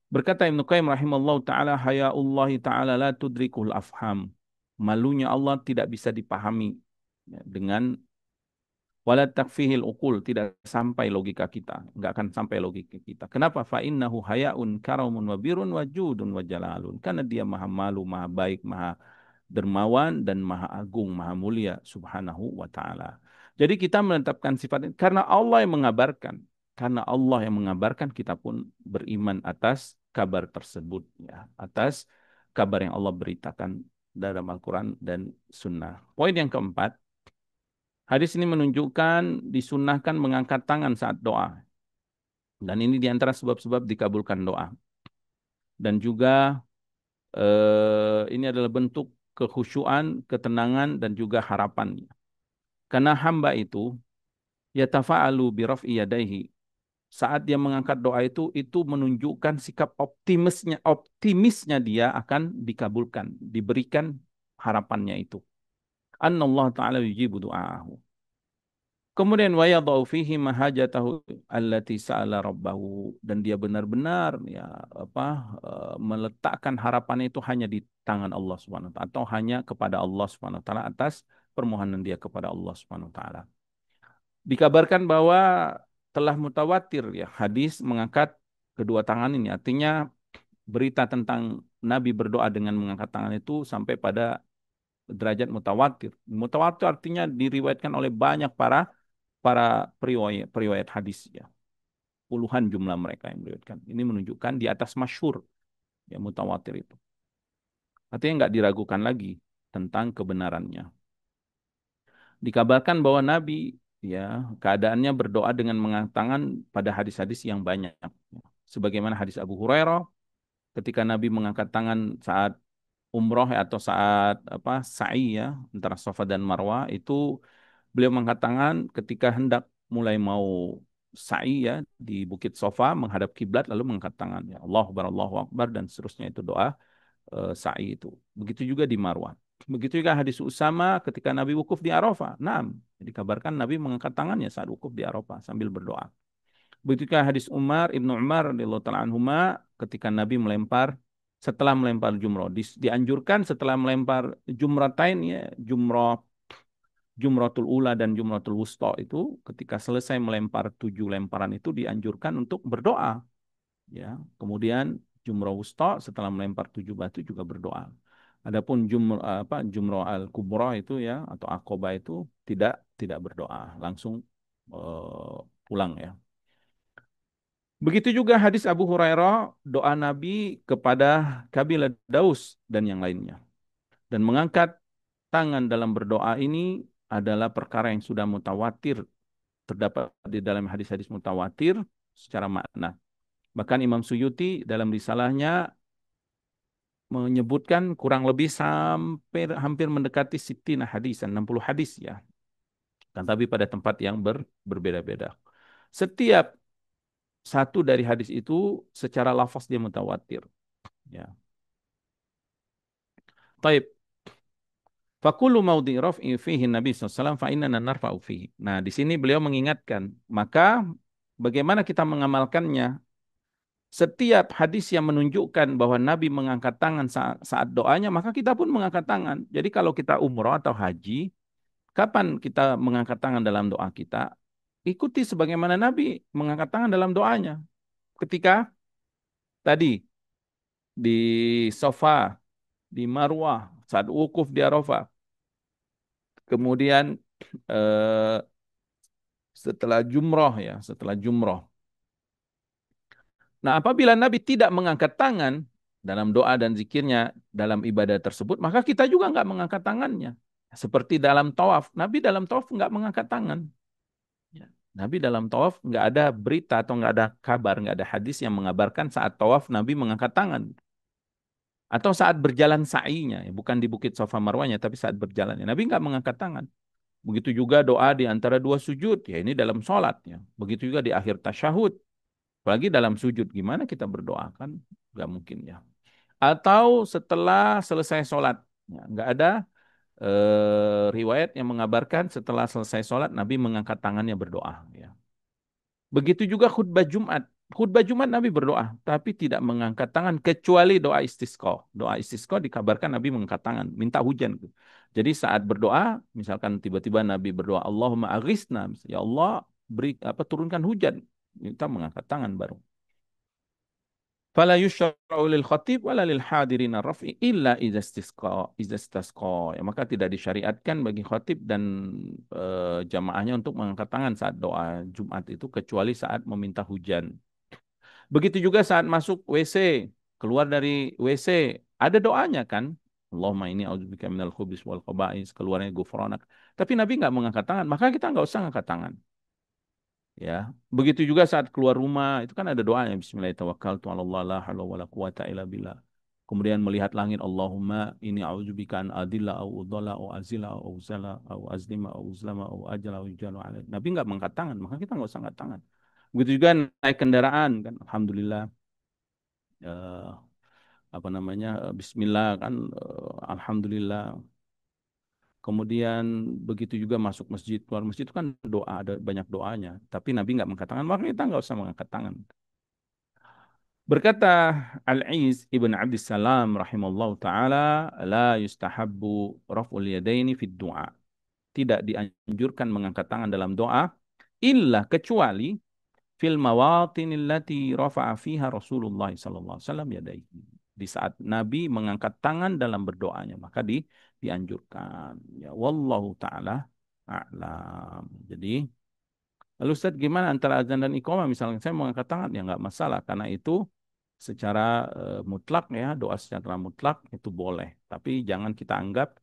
Berkata Ibnu Qayyim rahimallahu taala, hayaullahi taala la tudrikul afham. Malunya Allah tidak bisa dipahami, ya, dengan wala takfihil uqul, tidak sampai logika kita, enggak akan sampai logika kita. Kenapa? Fa innahu hayaun karamun wa birun wa judun wa jalalun. Karena dia maha malu, maha baik, maha dermawan dan maha agung, maha mulia subhanahu wa taala. Jadi kita menetapkan sifat ini karena Allah yang mengabarkan. Karena Allah yang mengabarkan, kita pun beriman atas kabar tersebut, ya, atas kabar yang Allah beritakan dalam Al-Quran dan Sunnah. Poin yang keempat, hadis ini menunjukkan disunahkan mengangkat tangan saat doa. Dan ini diantara sebab-sebab dikabulkan doa. Dan juga ini adalah bentuk kekhusyuan, ketenangan, dan juga harapan. Karena hamba itu yatafa'alu biraf'i yadaihi. Saat dia mengangkat doa itu menunjukkan sikap optimisnya dia akan dikabulkan, diberikan harapannya itu. Annallahu ta'ala yujibu du'aahu. Kemudian wa yadau fihi mahajatahu allati sa'ala rabbahu, dan dia benar-benar, ya, meletakkan harapannya itu hanya di tangan Allah Subhanahu wa taala atau hanya kepada Allah Subhanahu wa taala atas permohonan dia kepada Allah Subhanahu wa taala. Dikabarkan bahwa telah mutawatir, ya, hadis mengangkat kedua tangan ini, artinya berita tentang Nabi berdoa dengan mengangkat tangan itu sampai pada derajat mutawatir. Mutawatir artinya diriwayatkan oleh banyak para periwayat hadis, ya. Puluhan jumlah mereka yang meriwayatkan. Ini menunjukkan di atas masyhur, ya, mutawatir itu. Artinya nggak diragukan lagi tentang kebenarannya. Dikabarkan bahwa Nabi, ya, keadaannya berdoa dengan mengangkat tangan pada hadis-hadis yang banyak. Sebagaimana hadis Abu Hurairah, ketika Nabi mengangkat tangan saat umroh, atau saat sa'i, ya, antara Safa dan Marwah, itu beliau mengangkat tangan ketika hendak mulai mau sa'i, ya, di Bukit Safa menghadap kiblat, lalu mengangkat tangan, ya, Allahu Akbar, dan seterusnya, itu doa sa'i itu. Begitu juga di Marwah. Begitu juga hadis Usama ketika Nabi wukuf di Arafah. Nah, dikabarkan Nabi mengangkat tangannya saat wukuf di Arafah sambil berdoa. Begitu hadis Ibnu Umar radhiyallahu taala anhuma ketika Nabi setelah melempar jumroh dianjurkan setelah melempar jumratain ya jumratul ula dan jumratul wusta itu ketika selesai melempar 7 lemparan itu dianjurkan untuk berdoa ya. Kemudian jumrah wusta setelah melempar 7 batu juga berdoa. Adapun jumrah al kubra itu ya atau akobah itu tidak berdoa, langsung pulang ya. Begitu juga hadis Abu Hurairah, doa Nabi kepada kabilah Daus dan yang lainnya. Dan mengangkat tangan dalam berdoa ini adalah perkara yang sudah mutawatir, terdapat di dalam hadis-hadis mutawatir secara makna. Bahkan Imam Suyuti dalam risalahnya menyebutkan kurang lebih sampai hampir mendekati sitina hadis, 60 hadis ya. Dan tapi pada tempat yang berbeda-beda. Setiap satu dari hadis itu secara lafaz dia mutawatir. Ya. Taib. Fakulu maudhi raf'i fihi Nabi SAW fa innana narfa'u fihi. Nah, di sini beliau mengingatkan, maka bagaimana kita mengamalkannya? Setiap hadis yang menunjukkan bahwa Nabi mengangkat tangan saat doanya, maka kita pun mengangkat tangan. Jadi kalau kita umroh atau haji, kapan kita mengangkat tangan dalam doa kita? Ikuti sebagaimana Nabi mengangkat tangan dalam doanya. Ketika tadi di Safa, di Marwah, saat wukuf di Arafah. Kemudian eh, setelah jumroh ya, setelah jumroh. Nah, apabila Nabi tidak mengangkat tangan dalam doa dan zikirnya dalam ibadah tersebut, maka kita juga nggak mengangkat tangannya. Seperti dalam tawaf, Nabi dalam tawaf nggak mengangkat tangan. Ya. Nabi dalam tawaf nggak ada berita atau nggak ada kabar, nggak ada hadis yang mengabarkan saat tawaf Nabi mengangkat tangan. Atau saat berjalan sa'inya, ya, bukan di Bukit Safa Marwahnya, tapi saat berjalannya. Nabi nggak mengangkat tangan. Begitu juga doa di antara 2 sujud, ya ini dalam sholat. Ya. Begitu juga di akhir tasyahud. Apalagi dalam sujud, gimana kita berdoa kan? Nggak mungkin ya. Atau setelah selesai sholat. Ya, nggak ada riwayat yang mengabarkan setelah selesai sholat, Nabi mengangkat tangannya berdoa. Ya. Begitu juga khutbah Jumat. Khutbah Jumat Nabi berdoa, tapi tidak mengangkat tangan kecuali doa istisqa. Doa istisqa dikabarkan Nabi mengangkat tangan, minta hujan. Jadi saat berdoa, misalkan tiba-tiba Nabi berdoa, Allahumma aghithna, ya Allah turunkan hujan. Kita mengangkat tangan baru. Fala yushra'u lil khatib wala lil hadirin raf'i illa idza istasqa. Ya, maka tidak disyariatkan bagi khatib dan jamaahnya untuk mengangkat tangan saat doa Jumat itu kecuali saat meminta hujan. Begitu juga saat masuk WC, keluar dari WC, ada doanya kan? Allahumma inni a'udzubika minal khubis wal khaba'is, keluarnya ghufranak. Tapi Nabi nggak mengangkat tangan, maka kita nggak usah angkat tangan. Ya, begitu juga saat keluar rumah itu kan ada doanya Bismillahirrahmanirrahim. Kemudian melihat langit Allahumma ini a'udzubika an adilla au udalla au azila au uzala au azlima au uzlama au ajala au yujalu alaih. Nabi nggak mengangkat tangan, maka kita nggak usah angkat tangan. Begitu juga naik kendaraan kan, alhamdulillah eh, apa namanya Bismillah kan, alhamdulillah. Kemudian begitu juga masuk masjid, keluar masjid itu kan doa, ada banyak doanya. Tapi Nabi nggak mengangkat tangan, maka kita nggak usah mengangkat tangan. Berkata Al-Iz Ibn Abdissalam rahimahullah ta'ala, la yustahabbu raf'ul yadaini fid du'a. Tidak dianjurkan mengangkat tangan dalam doa, illa kecuali fil mawatinil lati rafa'a fiha Rasulullah sallallahu alaihi wasallam yadaihi. Di saat Nabi mengangkat tangan dalam berdoanya, maka dianjurkan. Ya wallahu taala a'lam. Jadi, lalu Ustaz gimana antara azan dan iqamah? Misalnya saya mengangkat tangan ya nggak masalah karena itu secara mutlak ya, doa secara mutlak itu boleh. Tapi jangan kita anggap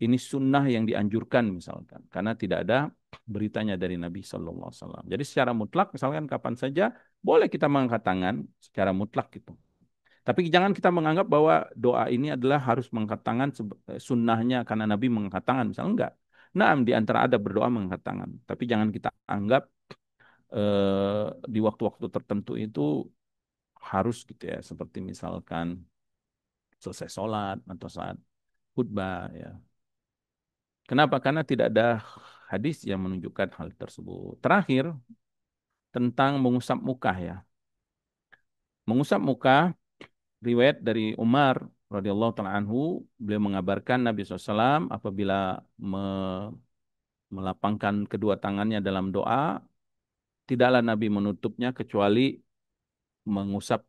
ini sunnah yang dianjurkan misalkan karena tidak ada beritanya dari Nabi Shallallahu Alaihi Wasallam. Jadi secara mutlak misalkan kapan saja boleh kita mengangkat tangan secara mutlak gitu. Tapi jangan kita menganggap bahwa doa ini adalah harus mengangkat tangan sunnahnya karena Nabi mengangkat tangan misalnya enggak. Nah, di antara ada berdoa mengangkat tangan. Tapi jangan kita anggap di waktu-waktu tertentu itu harus gitu ya. Seperti misalkan selesai sholat atau saat khutbah ya. Kenapa? Karena tidak ada hadis yang menunjukkan hal tersebut. Terakhir, tentang mengusap muka ya. Mengusap muka, riwayat dari Umar radhiyallahu taala anhu, beliau mengabarkan Nabi SAW apabila melapangkan kedua tangannya dalam doa, tidaklah Nabi menutupnya kecuali mengusap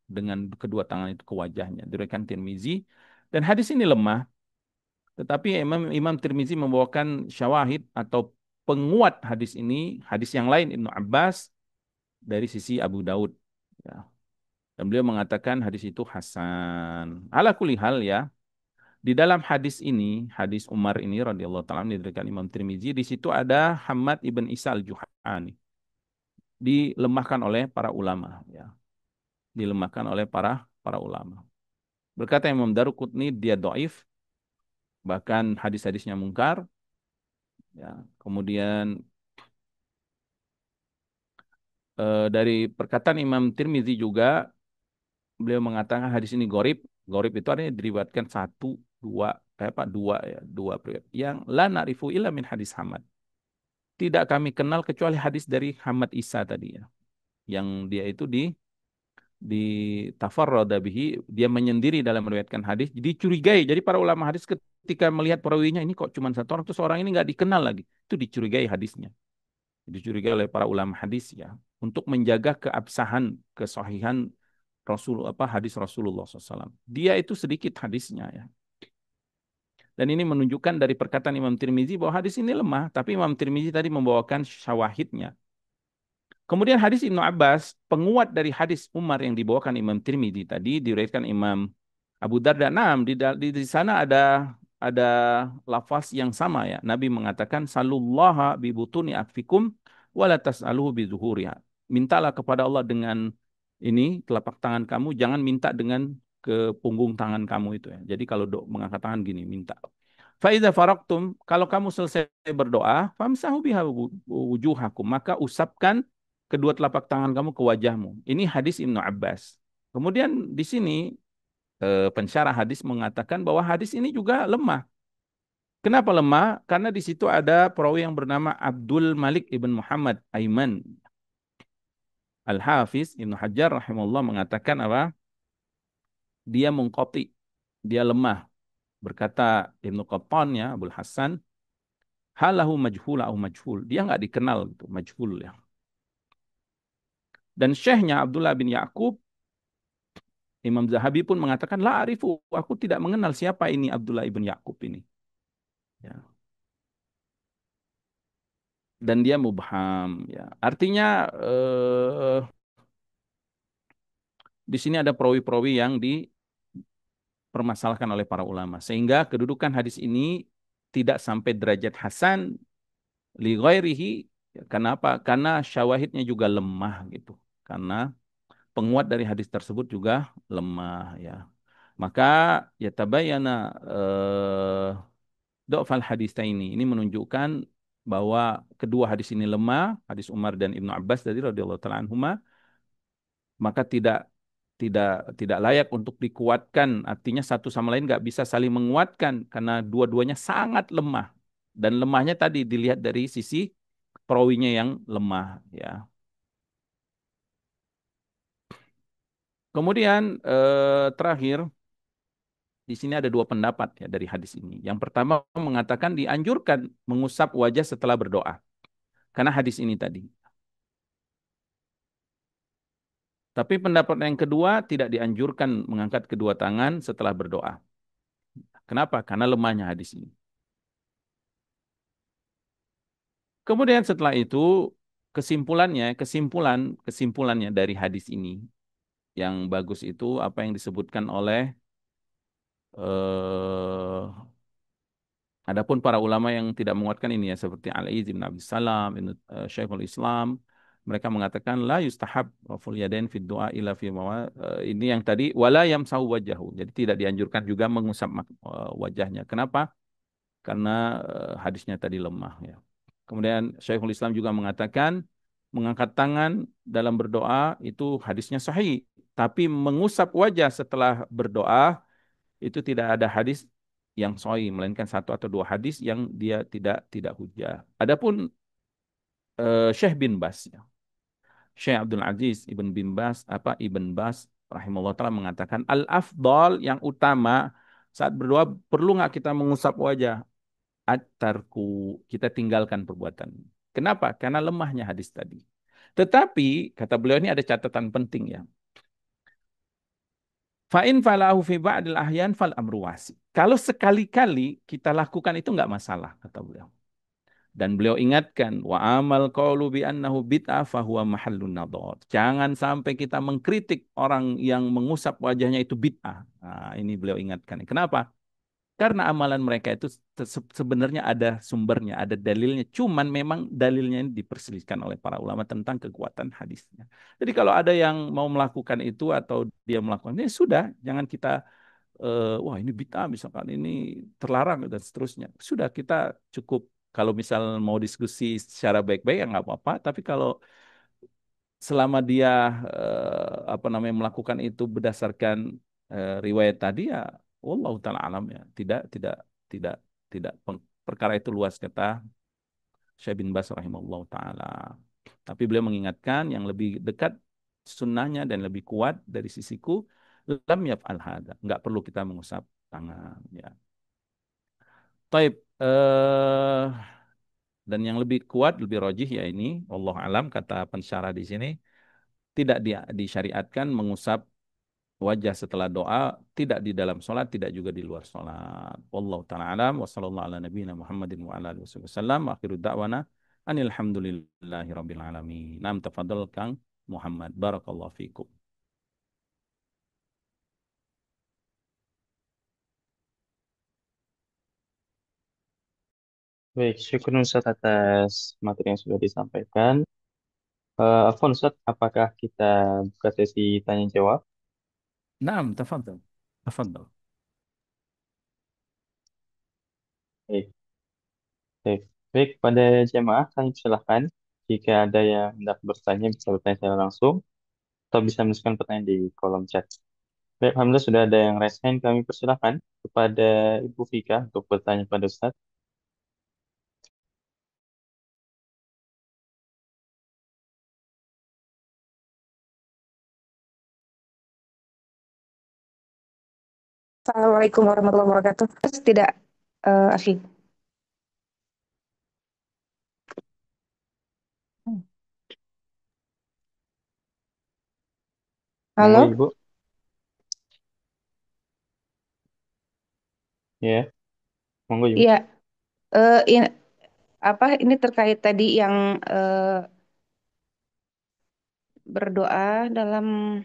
dengan kedua tangan itu ke wajahnya. Diriwayatkan Tirmizi, dan hadis ini lemah, tetapi Imam Tirmizi membawakan syawahid atau penguat hadis ini, hadis yang lain Ibnu Abbas dari sisi Abu Daud. Ya. Dan beliau mengatakan hadis itu hasan. Ala kulli hal ya, di dalam hadis ini, hadis Umar ini radhiyallahu taala diriwayatkan Imam Tirmizi, di situ ada Hamad ibn Isa al-Juhani. Dilemahkan oleh para ulama ya. Dilemahkan oleh para ulama. Berkata Imam Daruqutni dia dhaif, bahkan hadis-hadisnya mungkar ya. Kemudian dari perkataan Imam Tirmizi juga beliau mengatakan hadis ini gorib. Gorib itu artinya diriwayatkan satu, dua, dua ya, dua periwayat yang la na'rifu illa min hadis Hamad. Tidak kami kenal kecuali hadis dari Hamad Isa tadi ya. Yang dia itu di tafarrada bihi, dia menyendiri dalam meriwayatkan hadis, dicurigai. Jadi para ulama hadis ketika melihat perawinya ini kok cuma satu orang, terus orang ini nggak dikenal lagi, itu dicurigai hadisnya. Dicurigai oleh para ulama hadis ya, untuk menjaga keabsahan, kesahihan hadis Rasulullah SAW. Dia itu sedikit hadisnya ya. Dan ini menunjukkan dari perkataan Imam Tirmizi bahwa hadis ini lemah, tapi Imam Tirmizi tadi membawakan syawahidnya. Kemudian hadis Ibnu Abbas, penguat dari hadis Umar yang dibawakan Imam Tirmidzi tadi, diriwayatkan Imam Abu Darda. Naam, di sana ada lafaz yang sama ya. Nabi mengatakan salullaha bi butuni akfikum wala tas'aluhu bi zuhuriha. Mintalah kepada Allah dengan ini telapak tangan kamu, jangan minta dengan ke punggung tangan kamu itu ya. Jadi kalau mengangkat tangan gini, minta. Faiza faraktum, kalau kamu selesai berdoa, famsahu biha wujuhakum, maka usapkan kedua telapak tangan kamu ke wajahmu. Ini hadis Ibnu Abbas. Kemudian di sini pensyarah hadis mengatakan bahwa hadis ini juga lemah. Kenapa lemah? Karena di situ ada perawi yang bernama Abdul Malik ibn Muhammad Aiman. Al-Hafiz Ibnu Hajar rahimahullah mengatakan apa? Dia mungqati, dia lemah. Berkata Ibnu Qattan ya, Abdul Hasan, halahu majhul au majhul. Dia nggak dikenal gitu, majhul ya. Dan syekhnya Abdullah bin Ya'qub, Imam Zahabi pun mengatakan, la arifu, aku tidak mengenal siapa ini Abdullah ibn Ya'qub ini. Ya. Dan dia mubham. Ya. Artinya di sini ada perawi-perawi yang dipermasalahkan oleh para ulama. Sehingga kedudukan hadis ini tidak sampai derajat hasan li ghairihi. Kenapa? Karena syawahidnya juga lemah gitu. Karena penguat dari hadis tersebut juga lemah ya. Maka ya tabayyana dha'fal hadisaini. Ini menunjukkan bahwa kedua hadis ini lemah, hadis Umar dan Ibnu Abbas dari radhiyallahu taala anhuma, maka tidak tidak layak untuk dikuatkan. Artinya satu sama lain nggak bisa saling menguatkan karena dua-duanya sangat lemah. Dan lemahnya tadi dilihat dari sisi perawinya yang lemah ya. Kemudian terakhir di sini ada dua pendapat ya dari hadis ini. Yang pertama mengatakan dianjurkan mengusap wajah setelah berdoa. Karena hadis ini tadi. Tapi pendapat yang kedua tidak dianjurkan mengangkat kedua tangan setelah berdoa. Kenapa? Karena lemahnya hadis ini. Kemudian setelah itu kesimpulannya dari hadis ini yang bagus itu apa yang disebutkan oleh eh, adapun para ulama yang tidak menguatkan ini ya seperti Ali bin Abi Salam, Syekhul Islam, mereka mengatakan la yustahab raful yadain fid du'a illa fi ini yang tadi wala yamsahu wajahu. Jadi tidak dianjurkan juga mengusap wajahnya. Kenapa? Karena hadisnya tadi lemah ya. Kemudian Syekhul Islam juga mengatakan mengangkat tangan dalam berdoa itu hadisnya sahih, tapi mengusap wajah setelah berdoa itu tidak ada hadis yang sahih, melainkan satu atau dua hadis yang dia tidak hujah. Adapun Syekh bin Bas ya. Syekh Abdul Aziz Ibn Bas rahimahullah taala mengatakan al afdal yang utama saat berdoa perlu nggak kita mengusap wajah? At-tarku, kita tinggalkan perbuatan. Kenapa? Karena lemahnya hadis tadi. Tetapi kata beliau ini ada catatan penting ya. Fa'in falahu fi ba'dil ahyan fal amru wasi. Kalau sekali-kali kita lakukan itu nggak masalah kata beliau. Dan beliau ingatkan wa amal qaulu bi annahu bid'ah fahuwa mahallun nadhar. Jangan sampai kita mengkritik orang yang mengusap wajahnya itu bid'ah. Nah, ini beliau ingatkan. Kenapa? Karena amalan mereka itu sebenarnya ada sumbernya, ada dalilnya. Cuman memang dalilnya ini diperselisihkan oleh para ulama tentang kekuatan hadisnya. Jadi kalau ada yang mau melakukan itu atau dia melakukan ini sudah, jangan kita wah ini bid'ah misalkan ini terlarang dan seterusnya. Sudah kita cukup kalau misal mau diskusi secara baik-baik ya nggak apa-apa. Tapi kalau selama dia apa namanya melakukan itu berdasarkan riwayat tadi ya wallahu taala alam ya tidak tidak perkara itu luas kata Syekh bin Bas rahimahullah taala. Tapi beliau mengingatkan yang lebih dekat sunnahnya dan lebih kuat dari sisiku lam yaf'al hada, nggak perlu kita mengusap tangan ya. Taib dan yang lebih kuat lebih rojih ya ini Allah alam kata pensyarah di sini tidak disyariatkan mengusap wajah setelah doa tidak di dalam sholat tidak juga di luar sholat. Wallahu taala alam wa sallallahu ala nabiyina Muhammadin wa ala alihi wasallam wa akhiru da'wana anil hamdulillahi rabbil alamin. Nam tafadhal Kang Muhammad barakallahu fikum. Baik, syukur Ustaz atas materi yang sudah disampaikan. Afwan Ustaz, apakah kita buka sesi tanya jawab? Nam tafadhal. Tafadhal. Baik, baik. Baik, pada jemaah kami silakan jika ada yang hendak bertanya bisa bertanya secara langsung atau bisa menuliskan pertanyaan di kolom chat. Baik, alhamdulillah sudah ada yang raise hand. Kami persilakan kepada Ibu Vika untuk bertanya pada Ustaz. Assalamualaikum warahmatullahi wabarakatuh. Terus tidak, Afi. Monggo Halo? Ibu. Ya, monggo Ibu. Iya, ini, apa ini terkait tadi yang berdoa dalam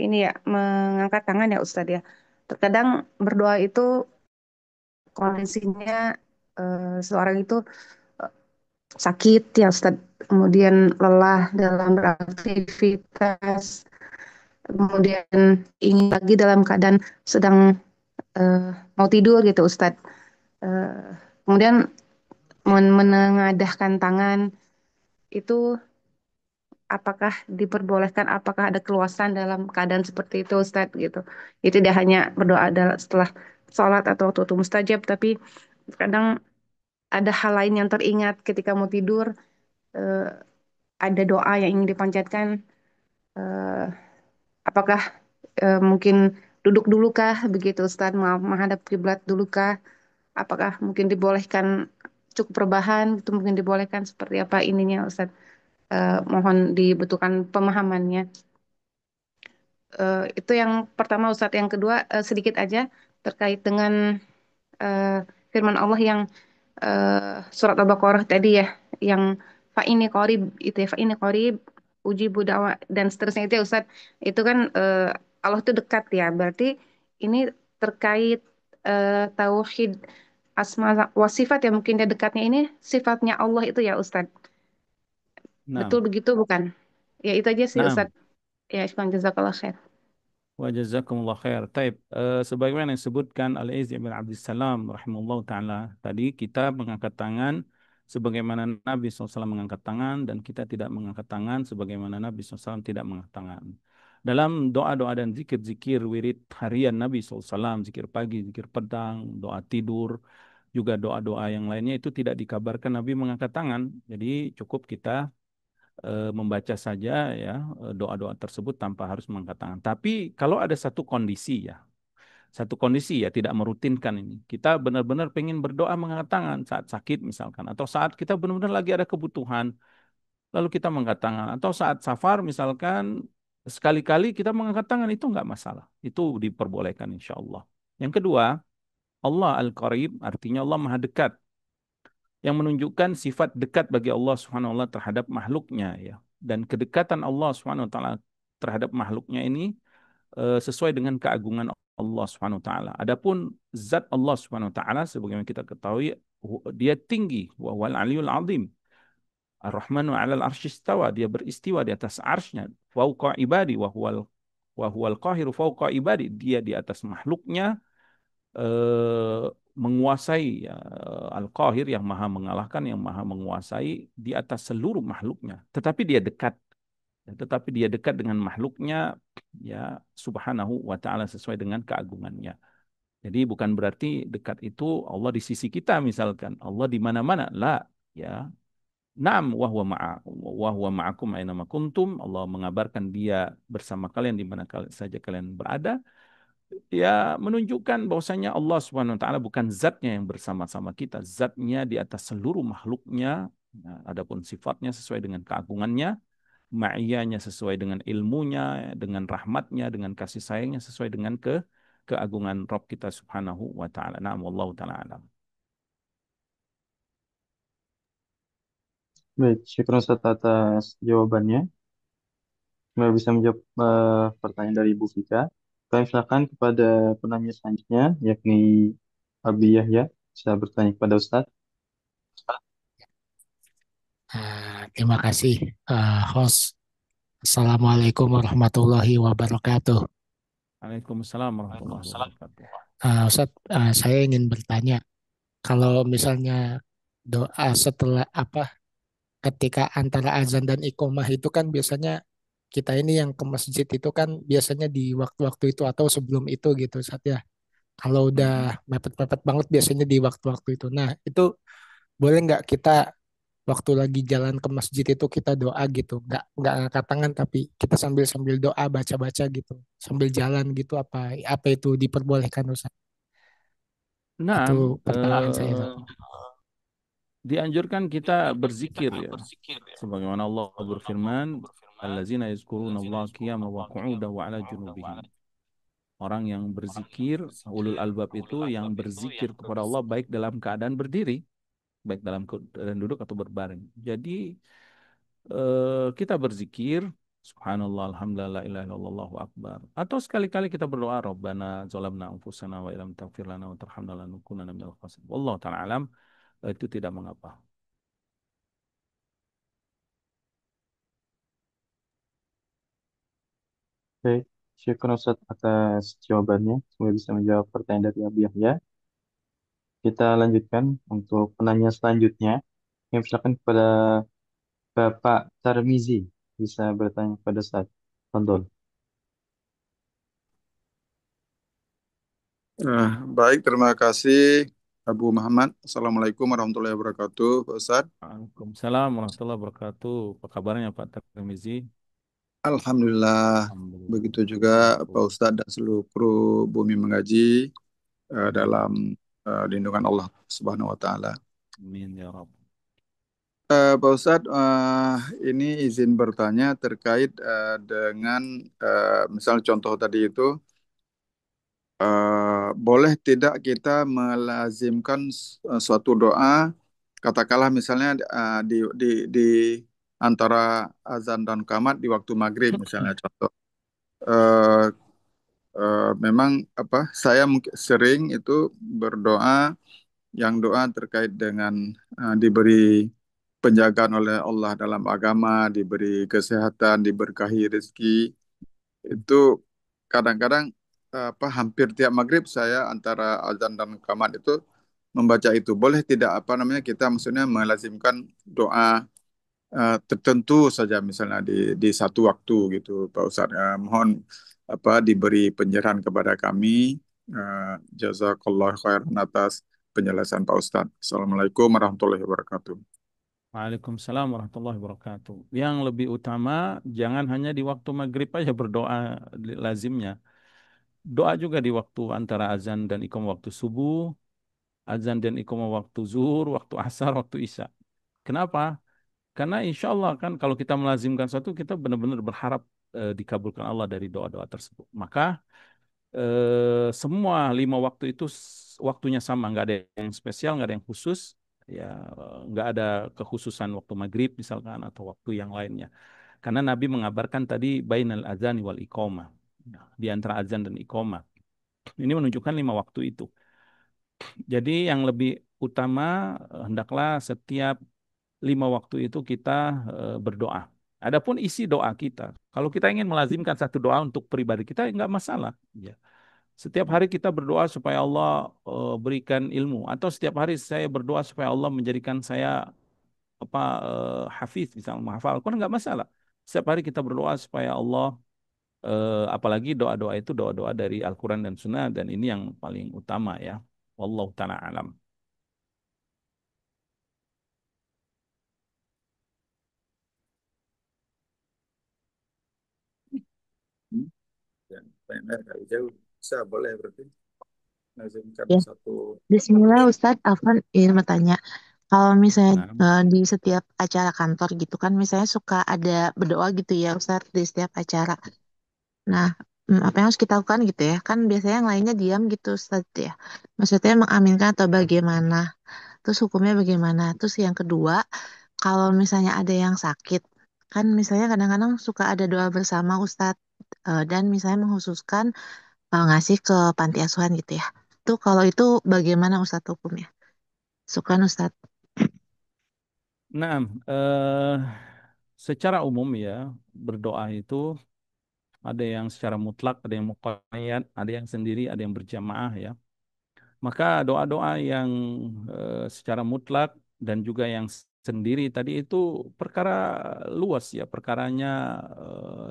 ini ya mengangkat tangan ya Ustadz ya. Terkadang berdoa itu kondisinya seorang itu eh, sakit ya Ustadz, kemudian lelah dalam beraktivitas, kemudian ingin lagi dalam keadaan sedang mau tidur gitu Ustadz. Eh, Kemudian menengadahkan tangan itu apakah diperbolehkan, apakah ada keluasan dalam keadaan seperti itu Ustadz gitu. Itu tidak hanya berdoa setelah sholat atau waktu mustajab, tapi kadang ada hal lain yang teringat ketika mau tidur, eh, ada doa yang ingin dipanjatkan, eh, apakah mungkin duduk dulukah begitu Ustadz, menghadap kiblat dulukah, apakah mungkin dibolehkan cukup rebahan, itu mungkin dibolehkan seperti apa ininya Ustadz. Mohon dibutuhkan pemahamannya. Itu yang pertama Ustadz. Yang kedua sedikit aja terkait dengan eh, firman Allah yang surat Al-Baqarah tadi ya, yang fa ini qorib itu ya, fa ini qorib uji budawa dan seterusnya itu ya Ustadz. Itu kan Allah itu dekat ya. Berarti ini terkait tauhid asma wa sifat ya, mungkin dia dekatnya ini sifatnya Allah itu ya Ustadz. Betul Nam. begitu bukan? Ya itu aja sih Nam. Ustadz. Ya, Ikhwan jazakallah khair. Wa jazakumullah khair. Taib. Sebagaimana yang disebutkan Al-Izz bin Abdussalam rahimahullah ta'ala tadi kita mengangkat tangan sebagaimana Nabi SAW mengangkat tangan dan kita tidak mengangkat tangan sebagaimana Nabi SAW tidak mengangkat tangan. Dalam doa-doa dan zikir-zikir wirid harian Nabi SAW, zikir pagi, zikir petang, doa tidur, juga doa-doa yang lainnya itu tidak dikabarkan Nabi mengangkat tangan. Jadi cukup kita membaca saja ya doa-doa tersebut tanpa harus mengangkat tangan. Tapi kalau ada satu kondisi ya tidak merutinkan ini. Kita benar-benar pengen berdoa mengangkat tangan saat sakit misalkan, atau saat kita benar-benar lagi ada kebutuhan, lalu kita mengangkat tangan, atau saat safar misalkan sekali-kali kita mengangkat tangan itu nggak masalah, itu diperbolehkan insya Allah. Yang kedua, Allah Al-Qarib artinya Allah Maha Dekat, yang menunjukkan sifat dekat bagi Allah Subhanahu wa taala terhadap makhluknya ya. Dan kedekatan Allah Subhanahu wa taala terhadap makhluknya ini sesuai dengan keagungan Allah Subhanahu wa taala. Adapun zat Allah Subhanahu wa taala sebagaimana kita ketahui dia tinggi, wa huwal aliyul azim. Ar-Rahmanu 'alal arsy istawa, dia beristiwa di atas arsy-Nya, fauqa ibadi wa huwal qahiru fauqa ibadi, dia di atas makhluknya, eh, menguasai ya, Al-Qahir yang maha mengalahkan, yang maha menguasai di atas seluruh makhluknya. Tetapi dia dekat, ya, tetapi dia dekat dengan makhluknya ya subhanahu wa ta'ala sesuai dengan keagungannya. Jadi bukan berarti dekat itu Allah di sisi kita misalkan, Allah di mana-mana. La, ya. Naam wa huwa ma'akum aina ma kuntum. Allah mengabarkan dia bersama kalian di mana saja kalian berada. Ya menunjukkan bahwasanya Allah Subhanahu wa taala bukan zatnya yang bersama-sama kita, zatnya di atas seluruh makhluknya. Nah, adapun sifatnya sesuai dengan keagungannya, ma'iyahnya sesuai dengan ilmunya, dengan rahmatnya, dengan kasih sayangnya sesuai dengan keagungan Rabb kita Subhanahu wa taala. Na'am wallahu taala alam. Baik, syukur Ustaz atas jawabannya. Semoga bisa menjawab pertanyaan dari Ibu Fika. Kami silakan kepada penanya selanjutnya, yakni Abi Yahya. Bisa bertanya kepada Ustaz. Terima kasih, host. Assalamualaikum warahmatullahi wabarakatuh. Waalaikumsalam warahmatullahi wabarakatuh. Ustaz, saya ingin bertanya, kalau misalnya doa setelah ketika antara azan dan iqomah itu kan biasanya kita ini yang ke masjid itu kan biasanya di waktu-waktu itu atau sebelum itu gitu, Ustaz ya. Kalau Mm-mm. udah mepet-mepet banget biasanya di waktu-waktu itu. Nah, itu boleh nggak kita waktu lagi jalan ke masjid itu kita doa gitu, nggak angkat tangan tapi kita sambil sambil doa baca-baca gitu, sambil jalan gitu apa apa itu diperbolehkan Ustaz? Nah, Itu pertanyaan saya Ustaz. dianjurkan kita berzikir ya. Sebagaimana Allah berfirman, allazina yazkurunallaha qiyaman wa qu'udan wa 'ala junubihim. Orang yang berzikir, ulul albab itu yang berzikir kepada Allah baik dalam keadaan berdiri, baik dalam keadaan duduk atau berbaring. Jadi kita berzikir subhanallah alhamdulillah la ilaha illallah allahu akbar, atau sekali-kali kita berdoa rabbana zalamna anfusana wa illam taghfir lana wa tarhamna lanakunanna minal khasirin. Wallahu taala alam, itu tidak mengapa. Baik, syukur Ustaz atas jawabannya. Semoga bisa menjawab pertanyaan dari Abi Yahya. Kita lanjutkan untuk penanya selanjutnya. Yang silakan kepada Bapak Tarmizi. Bisa bertanya kepada Ustaz. Tonton. Baik, terima kasih Abu Muhammad. Assalamualaikum warahmatullahi wabarakatuh, Pak Ustadz. Waalaikumsalam warahmatullahi wabarakatuh. Apa kabarnya Pak Tarmizi? Alhamdulillah, Alhamdulillah. begitu juga Pak Ustadz dan seluruh kru Bumi Mengaji dalam lindungan Allah Subhanahu wa Ta'ala. Amin ya Rabb. Pak Ustadz, ini izin bertanya terkait dengan misal contoh tadi itu, boleh tidak kita melazimkan suatu doa, katakanlah misalnya di antara azan dan qamat di waktu maghrib misalnya contoh. Eh, Memang saya mungkin sering itu berdoa yang doa terkait dengan diberi penjagaan oleh Allah dalam agama, diberi kesehatan, diberkahi rezeki. Itu kadang-kadang hampir tiap maghrib saya antara azan dan qamat itu membaca itu. Boleh tidak kita maksudnya melazimkan doa tertentu saja misalnya di satu waktu gitu Pak Ustadz. Mohon diberi pencerahan kepada kami. Jazakallah khairan atas penjelasan Pak Ustadz. Assalamualaikum warahmatullahi wabarakatuh. Waalaikumsalam warahmatullahi wabarakatuh. Yang lebih utama jangan hanya di waktu maghrib aja berdoa lazimnya. Doa juga di waktu antara azan dan iqamah waktu subuh, azan dan iqamah waktu zuhur, waktu asar, waktu isya. Kenapa? Karena insya Allah kan kalau kita melazimkan sesuatu kita benar-benar berharap dikabulkan Allah dari doa-doa tersebut. Maka semua 5 waktu itu waktunya sama, nggak ada yang spesial, nggak ada yang khusus, ya nggak ada kekhususan waktu maghrib misalkan atau waktu yang lainnya. Karena Nabi mengabarkan tadi bainal azan wal iqamah, di antara azan dan iqamah. Ini menunjukkan 5 waktu itu. Jadi yang lebih utama hendaklah setiap 5 waktu itu kita berdoa. Adapun isi doa kita, kalau kita ingin melazimkan satu doa untuk pribadi kita nggak masalah. Ya. Setiap hari kita berdoa supaya Allah berikan ilmu, atau setiap hari saya berdoa supaya Allah menjadikan saya apa hafiz, misalnya menghafal Al-Quran nggak masalah. Setiap hari kita berdoa supaya Allah apalagi doa-doa itu doa-doa dari Al-Quran dan Sunnah, dan ini yang paling utama ya. Wallahu taala alam. Hmm. Ya, PNR nggak jauh. Bisa, boleh berarti. Lazimkan Ya, satu. Bismillah Ustadz, Afwan ingin bertanya. Kalau misalnya Nah, di setiap acara kantor gitu kan, misalnya suka ada berdoa gitu ya Ustadz di setiap acara. Nah, apa yang harus kita lakukan gitu ya? Kan biasanya yang lainnya diam gitu Ustadz ya. Maksudnya mengaminkan atau bagaimana? Terus hukumnya bagaimana? Terus yang kedua, kalau misalnya ada yang sakit, kan misalnya kadang-kadang suka ada doa bersama Ustadz dan misalnya menghususkan ngasih ke panti asuhan gitu ya. Tuh kalau itu bagaimana Ustadz hukumnya? Sukan Ustadz. nah, secara umum ya berdoa itu ada yang secara mutlak, ada yang muqayyad, ada yang sendiri, ada yang berjamaah ya. Maka doa-doa yang secara mutlak dan juga yang sendiri tadi itu perkara luas ya, perkaranya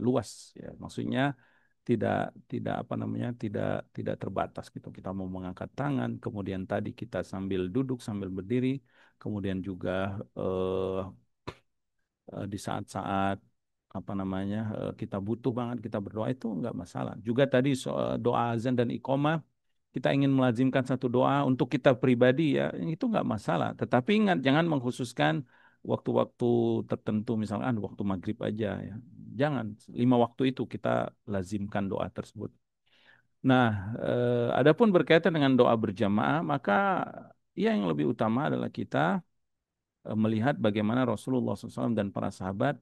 luas ya. Maksudnya tidak tidak apa namanya, tidak terbatas gitu. Kita mau mengangkat tangan, kemudian tadi kita sambil duduk, sambil berdiri, kemudian juga di saat-saat apa namanya kita butuh banget kita berdoa itu nggak masalah. Juga tadi soal doa azan dan iqomah kita ingin melazimkan satu doa untuk kita pribadi ya itu nggak masalah. Tetapi ingat jangan mengkhususkan waktu-waktu tertentu misalkan waktu maghrib aja ya. Jangan 5 waktu itu kita lazimkan doa tersebut. Nah, adapun berkaitan dengan doa berjamaah maka ya yang lebih utama adalah kita melihat bagaimana Rasulullah SAW dan para sahabat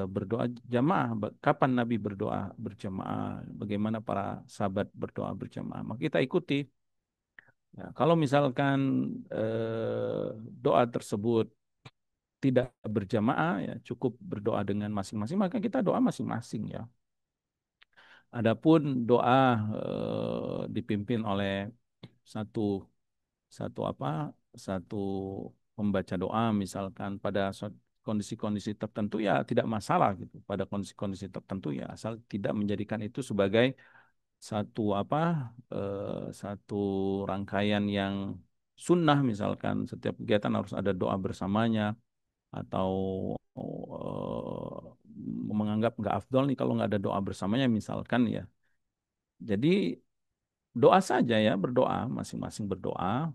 berdoa jamaah. Kapan Nabi berdoa berjamaah? Bagaimana para sahabat berdoa berjamaah? Maka kita ikuti. Ya, kalau misalkan doa tersebut tidak berjamaah, ya cukup berdoa dengan masing-masing, maka kita doa masing-masing ya. Adapun doa dipimpin oleh satu satu apa satu pembaca doa misalkan pada kondisi-kondisi tertentu ya tidak masalah gitu pada kondisi-kondisi tertentu ya asal tidak menjadikan itu sebagai satu satu rangkaian yang sunnah misalkan setiap kegiatan harus ada doa bersamanya atau menganggap nggak afdol nih kalau nggak ada doa bersamanya misalkan ya jadi doa saja ya berdoa masing-masing berdoa.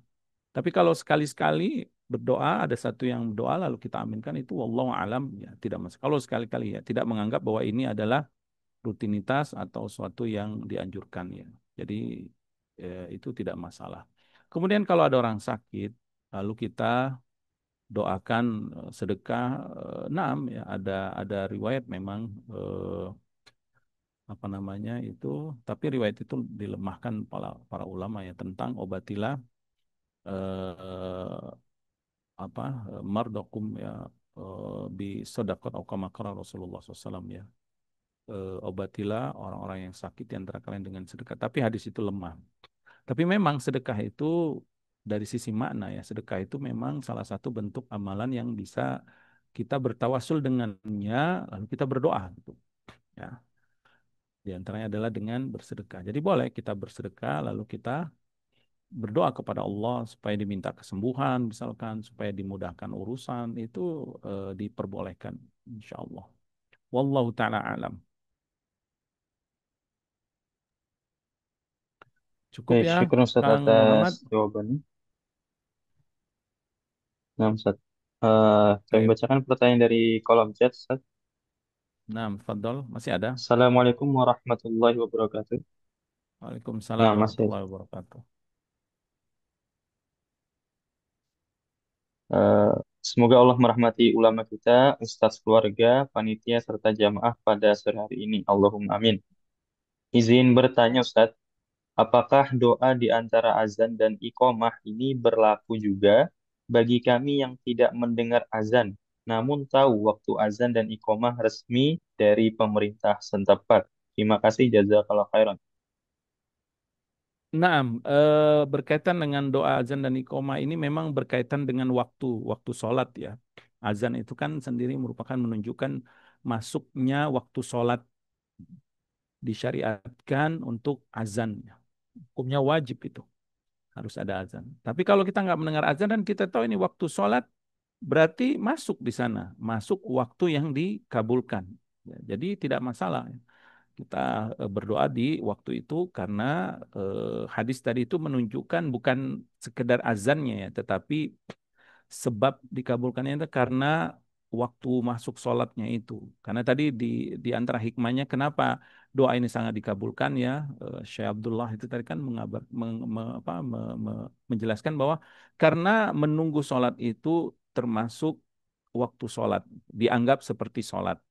Tapi kalau sekali-sekali berdoa ada satu yang berdoa lalu kita aminkan itu wallahu alam ya tidak masalah. Kalau sekali-kali ya tidak menganggap bahwa ini adalah rutinitas atau suatu yang dianjurkan ya. Jadi itu tidak masalah. Kemudian kalau ada orang sakit lalu kita doakan sedekah naam ya ada riwayat memang apa namanya itu tapi riwayat itu dilemahkan para ulama ya tentang obatilah eh, apa mardokum ya bi sodakot atau kama qala Rasulullah SAW ya. Obatilah orang-orang yang sakit di antara kalian dengan sedekah. Tapi hadis itu lemah. Tapi memang sedekah itu dari sisi makna ya, sedekah itu memang salah satu bentuk amalan yang bisa kita bertawasul dengannya, lalu kita berdoa gitu. Ya, di antaranya adalah dengan bersedekah. Jadi boleh kita bersedekah, lalu kita berdoa kepada Allah supaya diminta kesembuhan, misalkan supaya dimudahkan urusan, itu diperbolehkan, insya Allah. Wallahu taala alam. Cukup Baik, ya, syukur Ustaz Kang atas Muhammad. jawabannya. Nah, Ustaz. Kami Baik. bacakan pertanyaan dari kolom chat, Ustaz. Nah, Fadol, masih ada? Assalamualaikum warahmatullahi wabarakatuh. Waalaikumsalam Nah, masih ada. warahmatullahi wabarakatuh. Eh, Semoga Allah merahmati ulama kita, ustadz keluarga, panitia, serta jamaah pada sore hari ini. Allahumma amin. Izin bertanya Ustadz, apakah doa di antara azan dan iqamah ini berlaku juga bagi kami yang tidak mendengar azan, namun tahu waktu azan dan iqamah resmi dari pemerintah setempat? Terima kasih, jazakallah khairan. Nah, berkaitan dengan doa azan dan iqomah ini memang berkaitan dengan waktu sholat ya. Azan itu kan sendiri merupakan menunjukkan masuknya waktu sholat, disyariatkan untuk azan. Hukumnya wajib itu, harus ada azan. Tapi kalau kita nggak mendengar azan dan kita tahu ini waktu sholat, berarti masuk di sana, masuk waktu yang dikabulkan. Ya, jadi tidak masalah. Kita berdoa di waktu itu karena hadis tadi itu menunjukkan bukan sekedar azannya ya, tetapi sebab dikabulkannya itu karena waktu masuk sholatnya itu. Karena tadi di antara hikmahnya kenapa doa ini sangat dikabulkan ya, Syekh Abdullah itu tadi kan menjelaskan bahwa karena menunggu sholat itu termasuk waktu sholat, dianggap seperti sholat.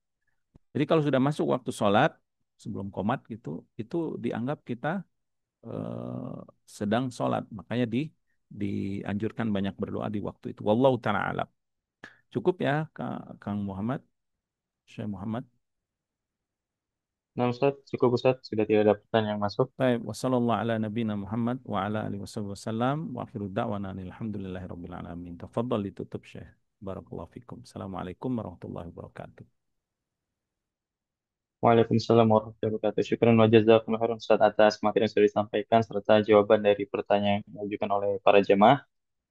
Jadi kalau sudah masuk waktu sholat sebelum qomat gitu, itu dianggap kita eh, sedang sholat. Makanya dianjurkan banyak berdoa di waktu itu. Wallahu ta'ala alam. Cukup ya, Kang Muhammad, Syekh Muhammad. Nah, Ustadz, cukup Ustadz, sudah tidak ada pertanyaan yang masuk. Baik, wassalamualaikum ala nabiyina Muhammad wa ala alihi wasallam wa akhiru da'wana alhamdulillahi rabbil alamin. Tafadhal ditutup Syekh. Barakallahu fikum. Assalamualaikum warahmatullahi wabarakatuh. Waalaikumsalam warahmatullahi wabarakatuh. Syukran wa jazakumullah khairan Ustaz atas materi yang sudah disampaikan serta jawaban dari pertanyaan yang diajukan oleh para jemaah.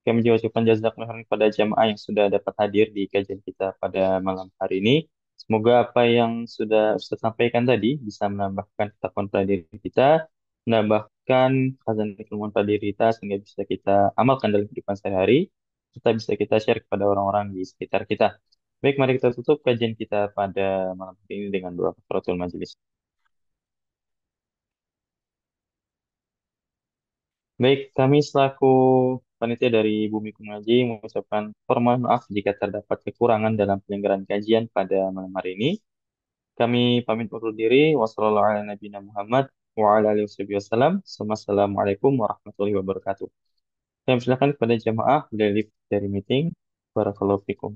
Kami juga ucapkan jazakumullah khairan kepada jemaah yang sudah dapat hadir di kajian kita pada malam hari ini. Semoga apa yang sudah Ustaz sampaikan tadi bisa menambahkan ketakwaan pada diri kita, menambahkan khazanah keilmuan pada diri kita sehingga bisa kita amalkan dalam kehidupan sehari-hari, serta bisa kita share kepada orang-orang di sekitar kita. Baik, mari kita tutup kajian kita pada malam hari ini dengan doa kafaratul majelis. Baik, kami selaku panitia dari Bumi Mengaji mengucapkan permohonan maaf jika terdapat kekurangan dalam penyelenggaraan kajian pada malam hari ini. Kami pamit undur diri. Wassalamualaikum warahmatullahi wabarakatuh. Kami silakan kepada jamaah dari meeting. Barakallahu fikum.